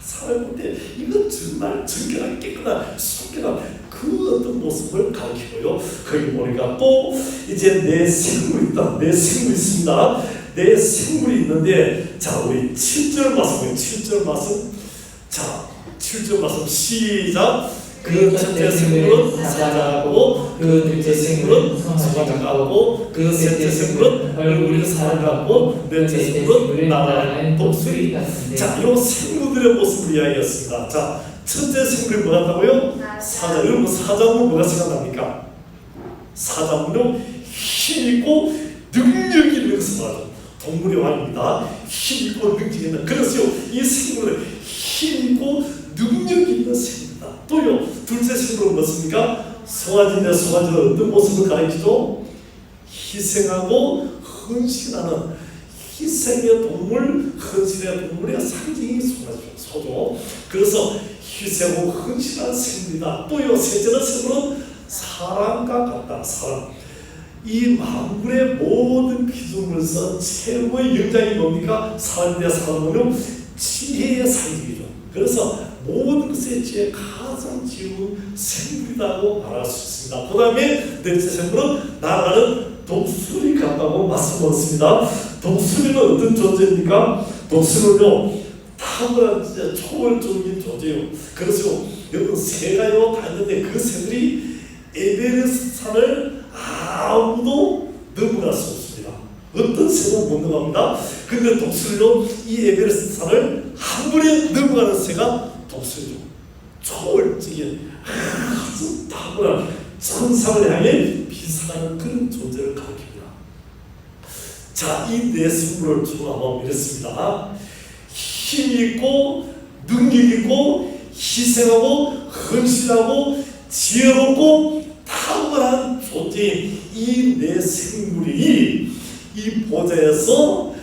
사람을 볼 때 이건 정말 정결하게 깨끗한 속결한 그 어떤 모습을 가리키고요. 거기 보니까 또 이제 내 생물이 있다. 내 생물이 있습니다. 내 생물이 있는데, 자, 우리 7절 말씀, 7절 말씀. 자, 7절 말씀 시작. 그 첫째 생물은 사자고 그 둘째 생물은 송아지 같고 그 셋째 생물은 얼굴이 사람 같고 넷째 생물은 날아가는 독수리 같은데. 자, 이 생물들의 모습을 이야기했습니다. 자, 첫째 생물이 뭐 같다고요? 사자. 여러분 사자는 뭐가 생각납니까? 사자는요 힘있고 능력이 있는 것을 말하죠. 동물의 왕입니다. 힘있고 능력이 있는. 그래서 이 생물은 힘있고 능력이 있는 생물이다. 또요 둘째 생물은 뭐습니까? 송아지인데 송아지는 어떤 모습을 가리키죠? 희생하고 헌신하는 희생의 동물, 헌신의 동물의 상징이 송아지죠. 소죠. 그래서 희생하고 헌신한 생물이다. 또요 셋째는 생물은 사람과 같다. 사람. 이 만물의 모든 피조물에서 최고의 영장이 뭡니까? 사람인데 사람은요 지혜의 상징이죠. 그래서 모든 것의 지혜 가장 지혜로운 생물이라고 말할 수 있습니다. 그 다음에 넷째 생물은 날아가는 독수리 같다고 말씀드렸습니다. 독수리는 어떤 존재입니까? 독수리는요 탁월한 진짜 초월적인 존재예요. 그래서 여러분 새가요 다 있는데 그 새들이 에베레스트 산을 아무도 넘어갈 수 없습니다. 어떤 새도 못 넘어갑니다. 근데 독수리로 이 에베레스트 산을 한 번에 넘어가는 새가 독수리죠. 초월적인 아주 탁월한 천상을 향해 비상하는 그런 존재를 가리킵니다. 자, 이 네 생물을 종합하면 이렇습니다. 힘있고 능력있고 희생하고 헌신하고 지혜롭고 탁월한 존재인 이 네 생물이 이 보좌에서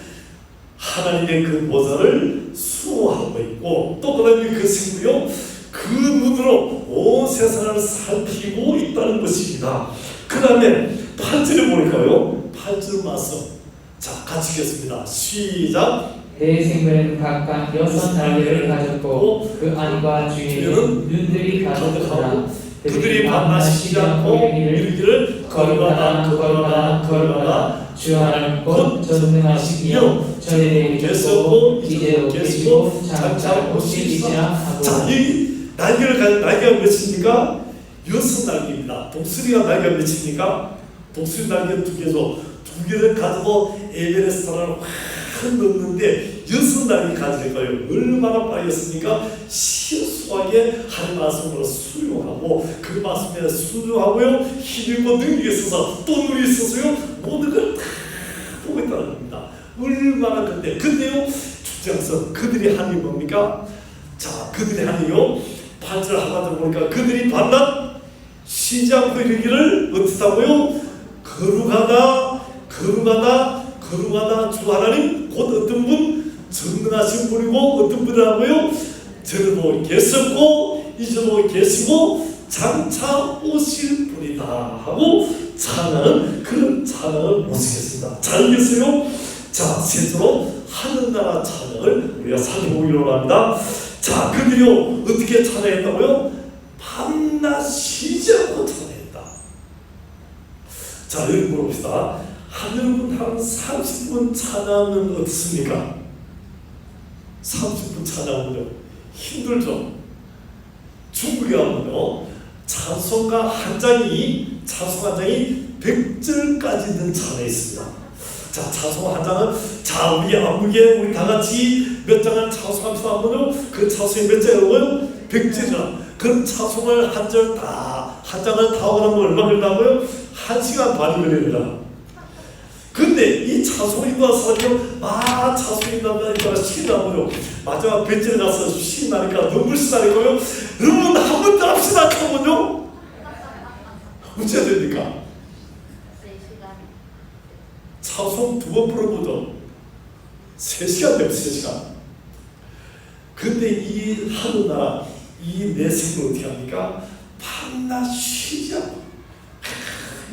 하나님의 그 보좌를 수호하고 있고 또 그다음에 그 생물이요 그 눈으로 온 세상을 살피고 있다는 것입니다. 그 다음에 8절에 보니까요 8절 말씀 자 같이 읽겠습니다. 시작. 네 생물은 각각 6 날개를 가졌고 그 안과 주위에는 눈들이 가득하라. 그들이 밤낮 쉬지 않고 이르기를 걸어가라 걸어가라 걸어가라 주 하나님 곧 전능하시기요 전에 대해 계시고 이제도 계시고 장차 오시리라 하고. 자, 이 날개가 몇입니까? 6 날개입니다. 독수리가 날개가 몇입니까? 독수리 날개 2개죠. 2개를 가지고 에베레스트를 확 넣는데 6 날개 가질 거예요. 얼마나 빠졌습니까? 신수하게 한 말씀으로 수용하고 그 말씀에 순종하고요 힘있고 능력이 있어서 또 눈이 있어서요 모든 걸 다 보고 있다는 겁니다. 얼마나 근데요 주장서 그들이 하는 게 뭡니까? 자 그들이 하는 게요 8절 하반절 보니까 그들이 밤낮 쉬지 않고 이르기를 어떻게 하고요 거룩하다 거룩하다 거룩하다 주 하나님 곧 어떤 분 전능하신 분이고 어떤 분이라고요 전에도 계셨고 이제도 계시고 장차 오실 분이다 하고 찬양은 그런 찬양을 모시겠습니다. 잘 계세요? 자 셋째로 하늘나라 찬양을 우리가 살펴보기로 합니다. 자 그들이요 어떻게 찬양했다고요? 밤낮 쉬지 않고 찬양했다. 자 여기 물어봅시다. 하늘분 한 30분 찬양은 어떻습니까? 30분 찬양은요 힘들죠. 중국에 가면요 찬송가 한 장이 100절까지 있는 찬양이 있습니다. 자 찬송가 한 장은 자 우리 안무게 우리 다 같이 몇 장을 찬송합시다 하면요 그 찬송이 몇 장이라고요? 100절이나 그 찬송을 한 장을 다 하고 얼마 걸린다고요? 1시간 반이 걸립니다. 근데 이 찬송이 나서 찬송이 나니까 신이 나고요 마지막 뱃절에 가서 신이 나니까 눈물이 나니까요 여러분 한 번 더 합시다 하면요 어찌해야 됩니까? 찬송 2번 부르고도 3시간 되면 3시간. 근데 이 하루나 이 내 생을 어떻게 합니까? 밤낮 쉬지 않고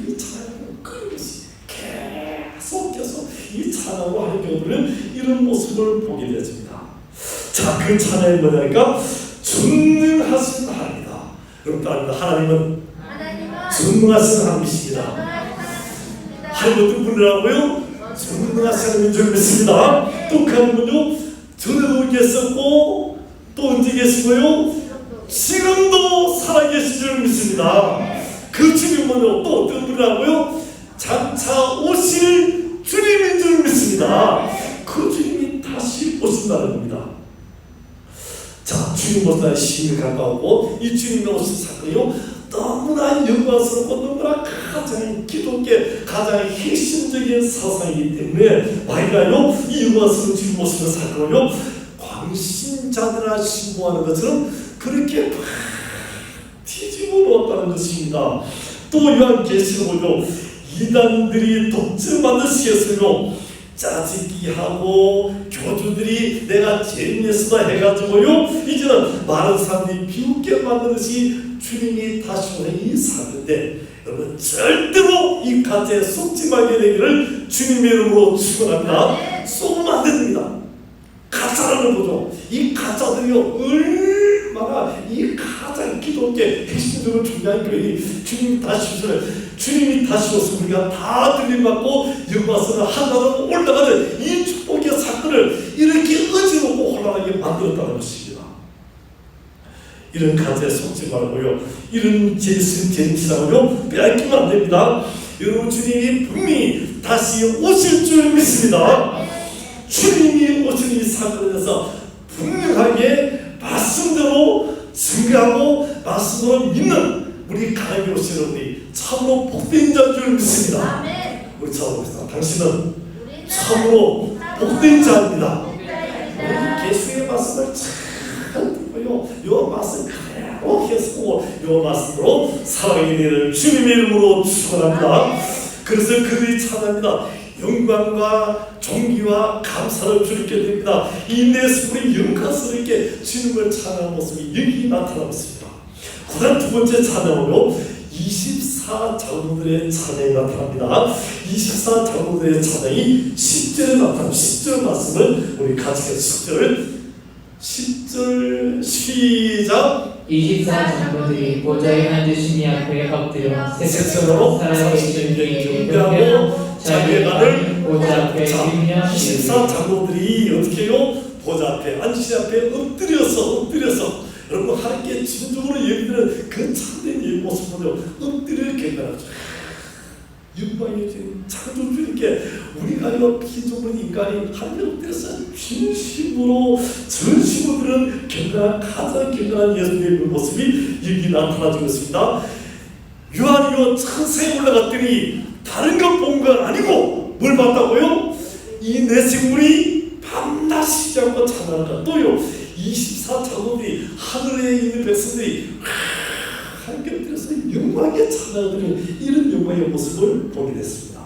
이 찬양을 끊임없이 계속해서 이 찬양으로 하는 경우는 이런 모습을 보게 되었습니다. 자, 그 찬양이 뭐냐니까 전능하신 하나님이다. 여러분 하나님은 전능하신 하나님이십니다. 하나님 어떤 분이라고요? 전능하신 하나님인 줄 믿습니다. 또 그 하나님은요 전에도 계셨고 또 언제 계시고요 지금도 살아계신 줄 믿습니다. 그 주님은요 또 어떤 분이라고요? 장차 오실 주님인 줄 믿습니다. 그 주님이 다시 오신다는 겁니다. 자, 주님보다 시간이 가까우고 이 주님이 오신 사건이요 너무나 영광스럽고 너무나 가장 기독교 가장 핵심적인 사상이기 때문에 마이가요 이 영광스러운 주님 오시는 사건을요 광신자들아 신고하는 것처럼 그렇게 막 뒤집어 놓았다는 것입니다. 또 요한계시록은요 이단들이 독점받으시겠어요. 짜증기하고 교주들이 내가 재미있다 해가지고요 이제는 많은 사람들이 비웃게 만드듯이 주님이 다시 오는 이 사건인데 여러분 절대로 이 가짜에 속지 말게 되기를 주님의 이름으로 축원합니다. 속으면 안 됩니다. 가짜라는 거죠. 이 가짜들이요 얼마나 이 가장 기독교 핵심적으로 중요한 교회 주님이 다시 오시는 주님이 다시 오서 우리가 다 들림받고 영광스러운 하나로 올라가는 이 축복의 사건을 이렇게 어지럽고 혼란하게 만들었다는 것입니다. 이런 가짜에 속지 말고요 이런 제사하고요 빼앗기면 안 됩니다. 여러분 주님이 분명히 다시 오실 줄 믿습니다. 주님이 오신 이 사건에 대해서 분명하게 말씀대로 증거하고 말씀으로 믿는 우리 가나게 오신 여러분이 참으로 복된 자인 줄 믿습니다. 우리 찾아봅시다. 당신은 참으로 복된 자입니다. 우리 예수의 말씀을 잘 듣고요 이 말씀 그대로 해석하고 이 말씀으로 살아가게 되는 주님의 이름으로 축원합니다. 그래서 그들이 찬양합니다. 영광과 존귀와 감사를 주님께 드립니다. 이 내 소리 영광스럽게 주님을 찬양하는 모습이 여기 나타나고 있습니다. 그다음 두 번째 찬양으로 24장로들의 찬양이 나타납니다. 24장로들의 찬양이 10절에 나타납니다. 10절 말씀을 우리 같이 10절 시작. 24장로들이 보좌에 앉으신 이 앞에 엎드려 세세서로 살아계신 이를 경배하고 자기의 발을 보좌 앞에 들며 24장로들이 어떻게 해요? 보좌 앞에 앉으신 앞에 엎드려서 여러분 하나님께 진정으로 예비드는 그 참된 모습으로 엎드려 경배하죠. 영광의 주님 창조주님께 우리가 이 피조물 인간이 하늘 엎드려서 진심으로 전심으로 드는 경건한 가장 경건한 예수님의 그 모습이 여기 나타나지고 있습니다. 요한이요 천사에 올라갔더니 다른 것 본 건 아니고 뭘 봤다고요? 이 내 생물이 밤낮 쉬지 않고 찬양한다. 또요 24장로들이 하늘에 있는 백성들이 하나님께 엎드려서 영광의 찬양을 이런 영광의 모습을 보게 됐습니다.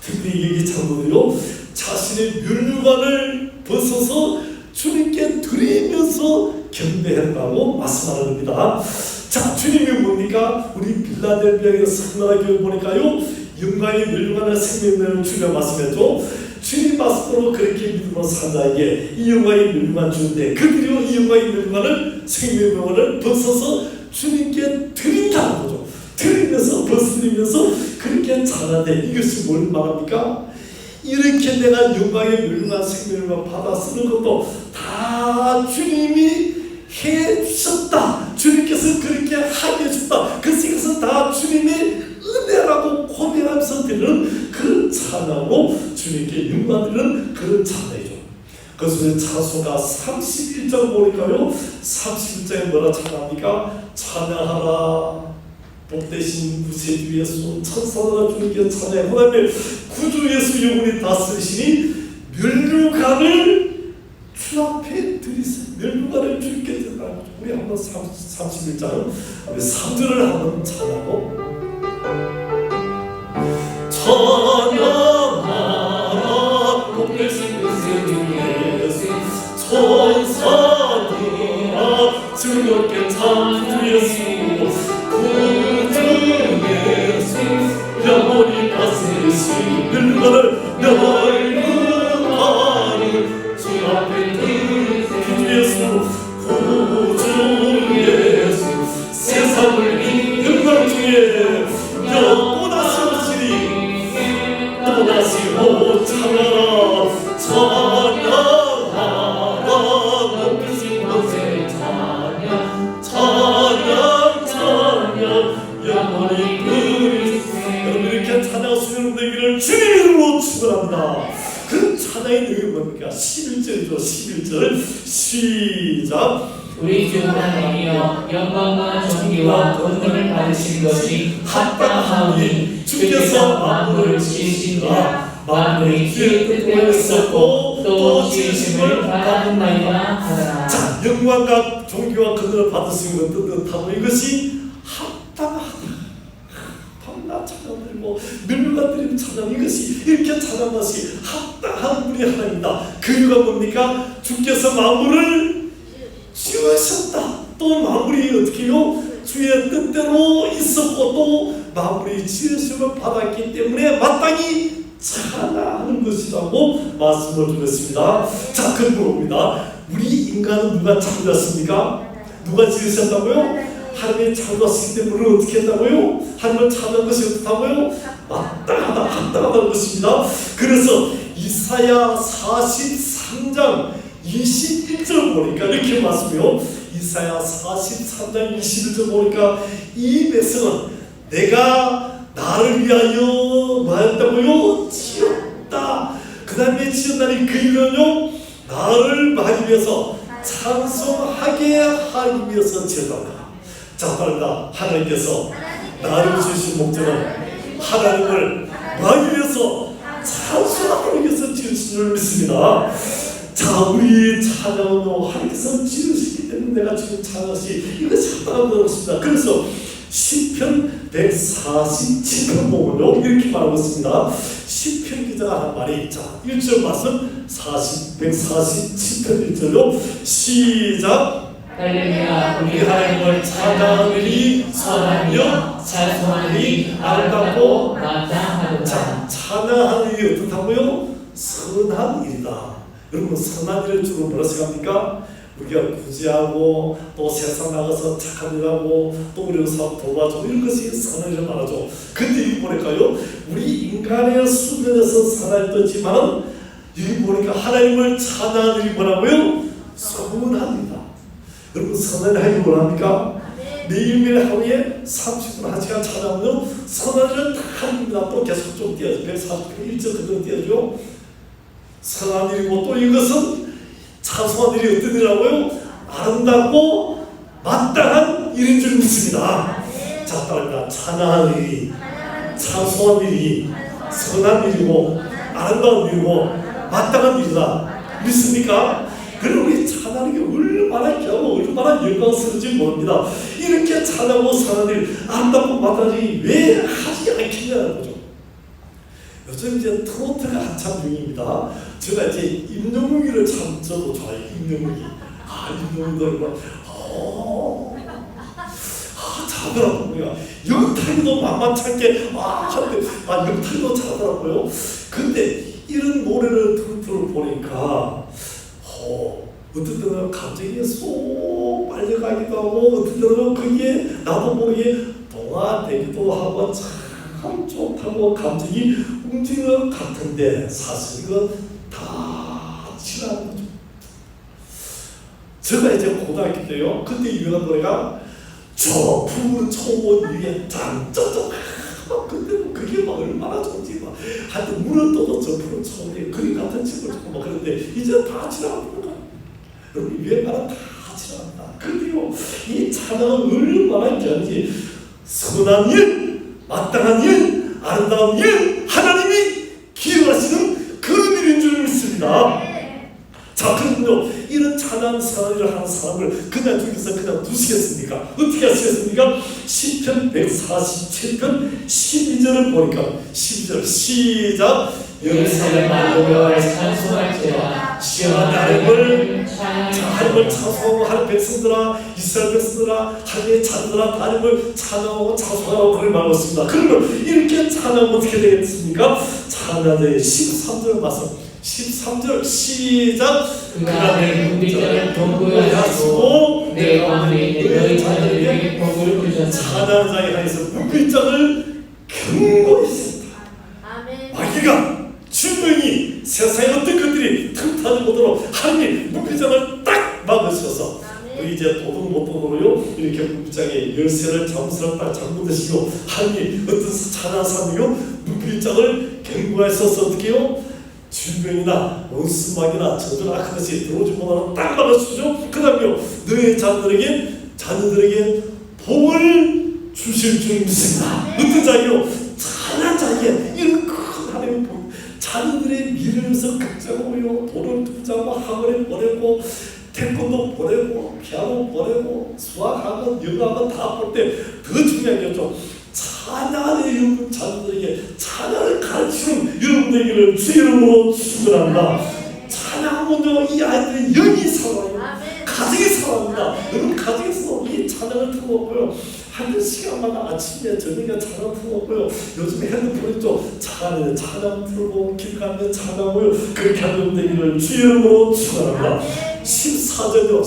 특히 여기 장로들이요 자신의 멸류관을 벗어서 주님께 드리면서 경배했다고 말씀하는 겁니다. 자, 주님이 뭡니까? 우리 빌라델비아의 성나라 교회 보니까요 영광의 멸류관을 생명을 주며 말씀했죠. 주님 말씀으로 그렇게 믿음으로 산 자에게 이 영광의 멸류관 주는데 그들이요 이 영광의 멸류관을 생명의 멸류관을 벗어서 주님께 드린다는 거죠. 드리면서 벗으면서 그렇게 찬양하는데 이것이 뭘 말합니까? 이렇게 내가 영광의 멸류관 생명의 멸류관 받아 쓰는 것도 다 주님이 해주셨다. 주님께서 그렇게 하게 해주셨다. 그것은 다 주님의 은혜라고 고백하면서 드리는 그런 찬양으로 주님께 영광드리는 그런 찬양이죠. 그래서 찬송가 31장 보니까요 31장에 뭐라 찬양합니까? 찬양하라 복되신 구세주 예수 천사들아 주님께 찬양해. 그 다음에 구주 예수 영혼이 다스리시니 멸류관을 주 앞에 드리세요. 멸류관을 주님께 드리라고. 우리 한번 31장 우리 3절을 한번 찬양하고 찬양하라 복되신 구세주 예수 천사들아 즐겁게 찬주 예수 구주 예수 영원히 다스리신 멸류관을 주 앞에 구주 예수 구주 예수 세상을 영광 중에 또다시 오시리 또다시 오차라 찬양하라 높으신 곳에 찬양 영원히 그리스도의 여러분 이렇게 찬양하시는 여러분들에게를 주님 이름으로 축원합니다. 그 찬양의 내용이 뭡니까? 11절이죠. 11절 시작. 우리 주 하나님이여 영광과 존귀와 권능을 받으신 것이 합당하오니 주께서 만물을 지으시니라. 만물이 주의 뜻대로 있었고 또 지으심을 받았나이다 하라. 자, 영광과 존귀와 권능을 받으신 것 뜻하고 이것이 합당하다. 밤낮 찬양 드리고 늘가 드리는 찬양 이것이 이렇게 찬양 것이 합당한 분이 하나님이다. 그 이유가 뭡니까? 주께서 만물을 지으셨다. 또 만물이 어떻게 해요? 주의 뜻대로 있었고 또 만물이 지으심을 받았기 때문에 마땅히 찬양하는 것이라고 말씀을 드렸습니다. 자, 그럼 물어봅니다. 우리 인간은 누가 창조했습니까? 누가 지으셨다고요? 하나님이 창조하시기 때문에 어떻게 했다고요? 하나님을 찬양한 것이 어떻다고요? 마땅하다, 합당하다는 것입니다. 그래서 이사야 43장 21절 보니까 이렇게 말씀해요. 이사야 43장 21절 보니까 이 백성은 내가 나를 위하여 뭐했다고요? 지었다. 그 다음에 지었다니 그 이유는요, 나를 많이 위해서 찬송하게 하기 위해서 지었다. 자, 빠르다. 하나님께서 나를 지으신 목적은 하나님을 많이 위해서 찬송하기 위해서 지으신 줄 믿습니다. 자, 우리 찬양은 하나님께서 지으시기 때문에 내가 지금 찬양시 이것이 합당한 것입니다. 그래서 시편 147편 보면요 이렇게 말하고 있습니다. 시편 기자가 하는 말이, 자 1절 말씀 147편 1절로 시작. 할렐루야. 우리 하나님을 찬양하리 선하며 찬송하리 아름답고 마땅하도다. 자, 찬양하는 일이 어떻다고요? 선한 일이다. 여러분 선한 일을 주로 뭐라 생각합니까? 우리가 구제하고 또 세상 나가서 착한 일하고 또 우리 사람 도와주고 이런 것이 선한 일을 말하죠. 근데 이거 보니까요, 우리 인간의 수면에서 선한 일이지만 여기 보니까 하나님을 찬양하는 일이 뭐라고요? 선한 일이다. 여러분 선한 일 하기 원합니까? 매일매일 하루에 30분 1시간 찬양하면 선한 일을 다 합니다. 또 계속 좀 띄워줘. 140분 1절 그대로 띄워줘. 선한 일이고 또 이것은 찬송한 일이 어떤 일이라고요? 아름답고 마땅한 일인 줄 믿습니다. 자, 따라합니다. 찬양한 일이, 찬송한 일이 선한 일이고 아름다운 일이고 마땅한 일이다. 믿습니까? 그럼 우리 찬양하는 게 얼마나 귀하고 얼마나 영광스러운지 모릅니다. 이렇게 찬양하고 선한 일, 아름답고 마땅한 일이 왜 하지 않겠냐는 거죠. 요즘 이제 트로트가 한참 중입니다. 제가 이제 임영웅이를 참 저도 좋아해요. 임영웅이. 임영웅도 잘하더라고요. 영탁이도 만만찮게 영탁이도 잘하더라고요. 근데 이런 노래를 트로트를 보니까 어떤 때는 감정이 쏙 빨려가기도 하고 어떤 때는 그게 나도 모르게 동화되기도 하고 참 좋다고 감정이 움직이는 것 같은데 사실 이건 다 지나는 거죠. 제가 이제 고등학교 때요. 그때 유명한 노래가 저 푸른 초원 위에 짠짜짜. 근데 그게 막 얼마나 좋은지 막 하여튼 물을 떠도 저 푸른 초원 위에 그림 같은 집을 짓고 막 그런데 이제 다 지나가는 거야. 여러분 유행가는 다 지나간다. 그리고 이 찬양은 얼마나 귀한지 선한 일, 마땅한 일, 아름다운 일, 하나님이 기억하시는 그런 일인 줄 믿습니다. 자, 그럼요, 이런 찬양 선한 일을 하는 사람을 그냥 중에서 그냥 두시겠습니까? 어떻게 하시겠습니까? 시편 147편 12절을 보니까 12절 시작. 예루살렘 아버지와 찬송할지라 시온의 하나님을 하나님을 찬송하고 하는 백성들아, 이스라엘 백성들아, 하나님의 자녀들아, 하나님을 찬양하고 찬송하고 그걸 말하고 있습니다. 그러면 이렇게 찬양하면 어떻게 되겠습니까? 찬양의 13절 말씀 13절 시작. 그가 내 문비전을 동부에 하시고 내 가운데 있는 너희 자녀들에게 복을 주셨다. 찬양자에 한해서 문비전을 견고히 했습니다. 마귀가 세상의 어떤 것들이 틈타지 못하도록 하나님이 문비장을 딱 막으셔서 우리 이제 도둑못도둑으로요 이렇게 문장에 열쇠를 잠스럽다 잠그듯이요 하니 어떤 찬양 사람이요 눈길장을 경고하셔서 어떻게 해요? 질병이나 원수막이나 저주나 그것이 들어오지 못하는 딱 말아주죠. 그 다음에요 너의 자녀들에게 복을 주실 줄 믿습니다. 어떤 자기요 찬양 자기에 이런 큰 하나님의 복 자녀들의 미래를 위해서 걱정하고요 돈을 투자하고 학원에 보내고 태권도 보내고 피아노 보내고 수학학원 영어학원 다 볼 때 더 중요한 게 좀 찬양하는 여러분 자녀들에게 찬양을 가르치는 여러분 되기를 주 이름으로 축원합니다. 찬양하면요 이 아이들의 영이 살아요. 가정이 살아납니다. 여러분 가정에서 이 찬양을 틀어놓고요 한 시간마다 아침에 저녁에 찬양 틀어놓고요 요즘에 핸드폰 있죠 찬양 틀고 길 가면 찬양하고요 그렇게 하는 되기를 주 이름으로 축원합니다. 14절요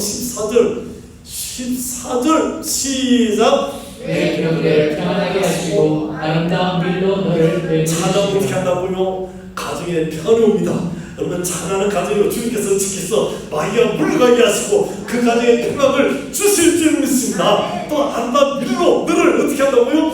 14절 시작 내 경계를 평안하게 하시고 아름다운 밀로 너를 찬양 어떻게 한다고요? 가정에 평안입니다. 여러분 찬양하는 가정으로 주님께서 지켜서 마귀와 물러가게 하시고 그 가정에 평안을 주실 줄 믿습니다. 또 아름다운 밀로 너를 어떻게 한다고요?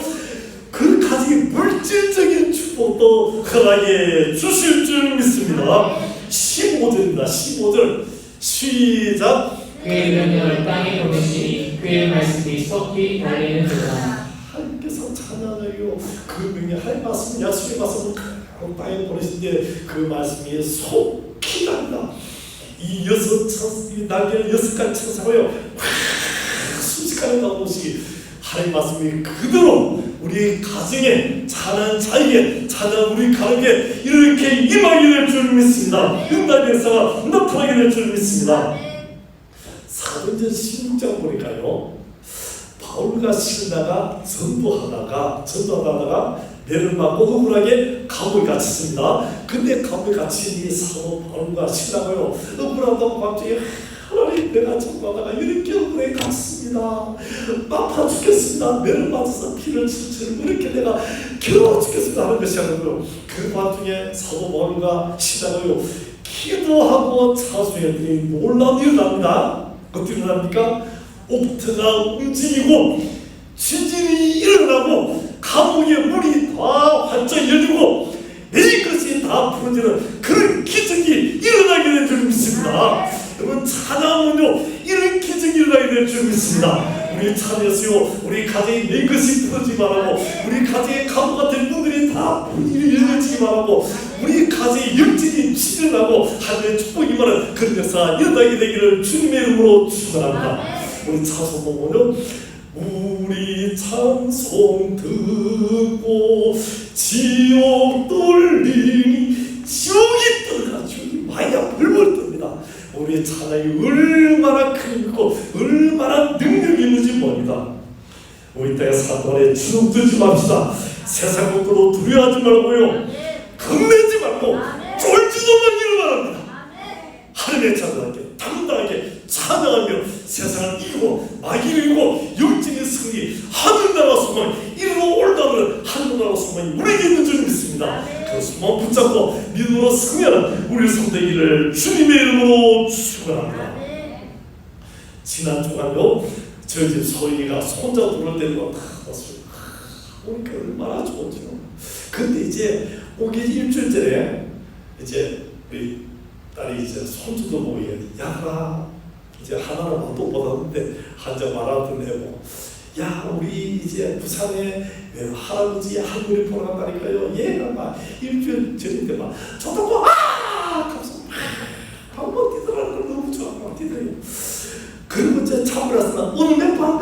그 가정에 물질적인 축복도 허락해 주실 줄 믿습니다. 15절입니다. 15절 시작 그의 명령을 땅에 보내시니 그의 말씀이 속히 달리는 도다. 하나님께서 찬양하여 그 명령 할 말씀 약속의 말씀을 땅에 보내신데 그 말씀이 속히 달린다. 이 날개를 6가지 천사고요 순식간에 나오시기 하나님 말씀이 그대로 우리 가정에 찬양 자에게 찬양 우리 가정에 이렇게 임하게 될 줄 믿습니다. 응답의 역사가 나타나게 될 줄 믿습니다. 사도행전 16장 보니까요 바울과 실라가 전도하다가 매를 맞고 억울하게 감옥에 gathis습니다. 근데 감옥에 갇힌 이 사도 바울과 실라가요 억울하다고 갑자기 하나님 내가 전도하다가 이렇게 억울하게 갇혔습니다. 아파 죽겠습니다. 매를 맞아서 피를 칠칠 이렇게 내가 괴로워 죽겠습니다 하는 것이 아니고요 그 와중에 사도 바울과 실라가요 기도하고 차수했더니 놀라운 일이 납니다. 어떻게 일어납니까? 옥토가 움직이고 지진이 일어나고 감옥의 문이 다 활짝 열리고 내 것이 다 풀어지는 그런 기적이 일어나게 될 줄 믿습니다. 여러분 찬양하면요 이런 기적이 일어나게 될 줄 믿습니다. 우리 찬양했어요. 우리 가정에 내 것이 풀어지기 바라고 우리 가정에 감옥 같은 문들이 다 열려지기 바라고 우리 가정에 영적인 치료나고 하늘의 축복이 많은 그런 역사 일어나게 되기를 주님의 이름으로 축원합니다. 우리 찬송 보면요 우리 찬송 듣고 지옥 돌리니 지옥이 떠나가지고 마야 벌벌 뜹니다. 우리 찬양이 얼마나 크고 얼마나 능력이 있는지 봅니다. 우리 땅의 사건에 주눅들지 맙시다. 세상 것으로 두려워하지 말고요 겁내지 말고 쫄지도 말기를 바랍니다. 하나님의 자녀에게 당당하게 찬양하며 세상을 이기고 마귀를 이기고 영적인 승리 하늘나라 소망 이리로 올라오는 하늘나라 소망이 우리에게 있는 줄 믿습니다. 그 소망 붙잡고 믿음으로 승리하는 우리 성대기를 주님의 이름으로 축원합니다. 지난 주간요 저희 집 소희가 손자 둘을 데리고 다 왔어요. 오니까 얼마나 좋은지요. 근데 이제 오기 일주일 전에 이제 우리 딸이 이제 손주도 보고 야라 이제 하나는 또 받았는데 한자 마라톤 해고 야 우리 이제 부산에 할아버지 할머니 보러 간다니까요. 얘가 막 일주일 전인데 막 저도 가서 막 뛰더라는 걸 너무 좋아 막 뛰더래요. 그리고 이제 잠을았으나 오늘 몇밤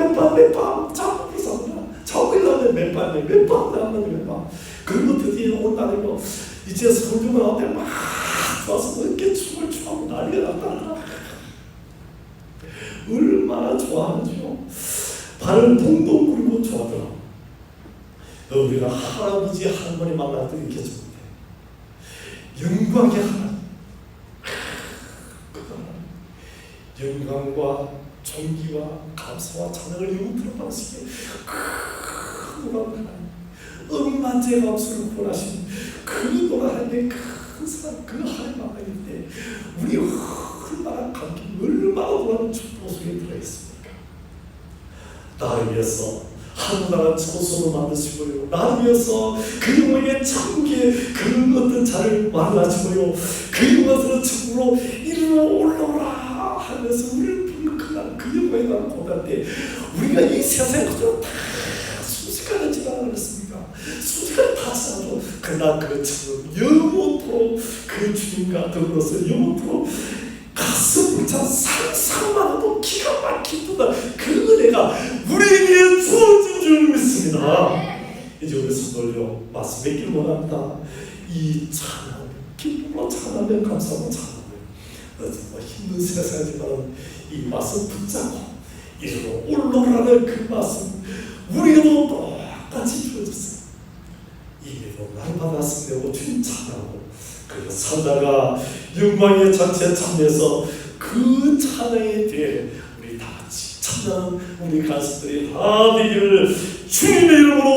잠을 잤나 자고 일어나면 몇밤 나면 그리고 드디어 온다니까 이제 성주가 나한테 막 와서 이렇게 춤을 추고 난리가 났다. 얼마나 좋아하는지요. 발을 동동 구르고 좋아하더라. 우리가 할아버지 할머니 만날 때 이렇게 좋은데 영광의 하나님 그 영광과 존귀와 감사와 찬양을 영원토록 받으시기에 큰 노란 하나님 억만제 감수를 구원하신 그 노란 하나님의 큰 사랑 그 하나님 만나길 때 우리 얼마나 감기 얼마나 노란 축복 속에 들어있습니다. 나를 위해서 하늘나라 초소를 만드시고요, 나를 위해서 그 영광의 천국의 그 어떤 자를 만나시고요, 그 영광스러운 천국으로 이리로 올라오라 하면서 우리를 부르는 그 영광의 나라 고난 때 우리가 이 세상에 그저 다 순식간에 지나가겠습니까? 순식간에 다 지나가도 그러나 그 천국 영원토록 그 주님과 더불어서 영원토록 가슴 벅찬 상상만 해도 기가 막힌다. 그 은혜가 우리에게 주어진 줄 믿습니다. 이제 우리 손 돌려 말씀 맺기를 원합니다. 이 찬양, 기쁨으로 찬양하며 감사하고 찬양하며 힘든 세상이지만 이 말씀 붙잡고 이리로 올라오라는 그 말씀 우리에게도 똑같이 주어졌어요. 이게도 날 받았으며 주님 찬양하고 그리고 살다가 영광의 잔치에 참여해서 그 찬양에 대해 우리 다 같이 찬양 우리 가수들이 다 되기를 주님의 이름으로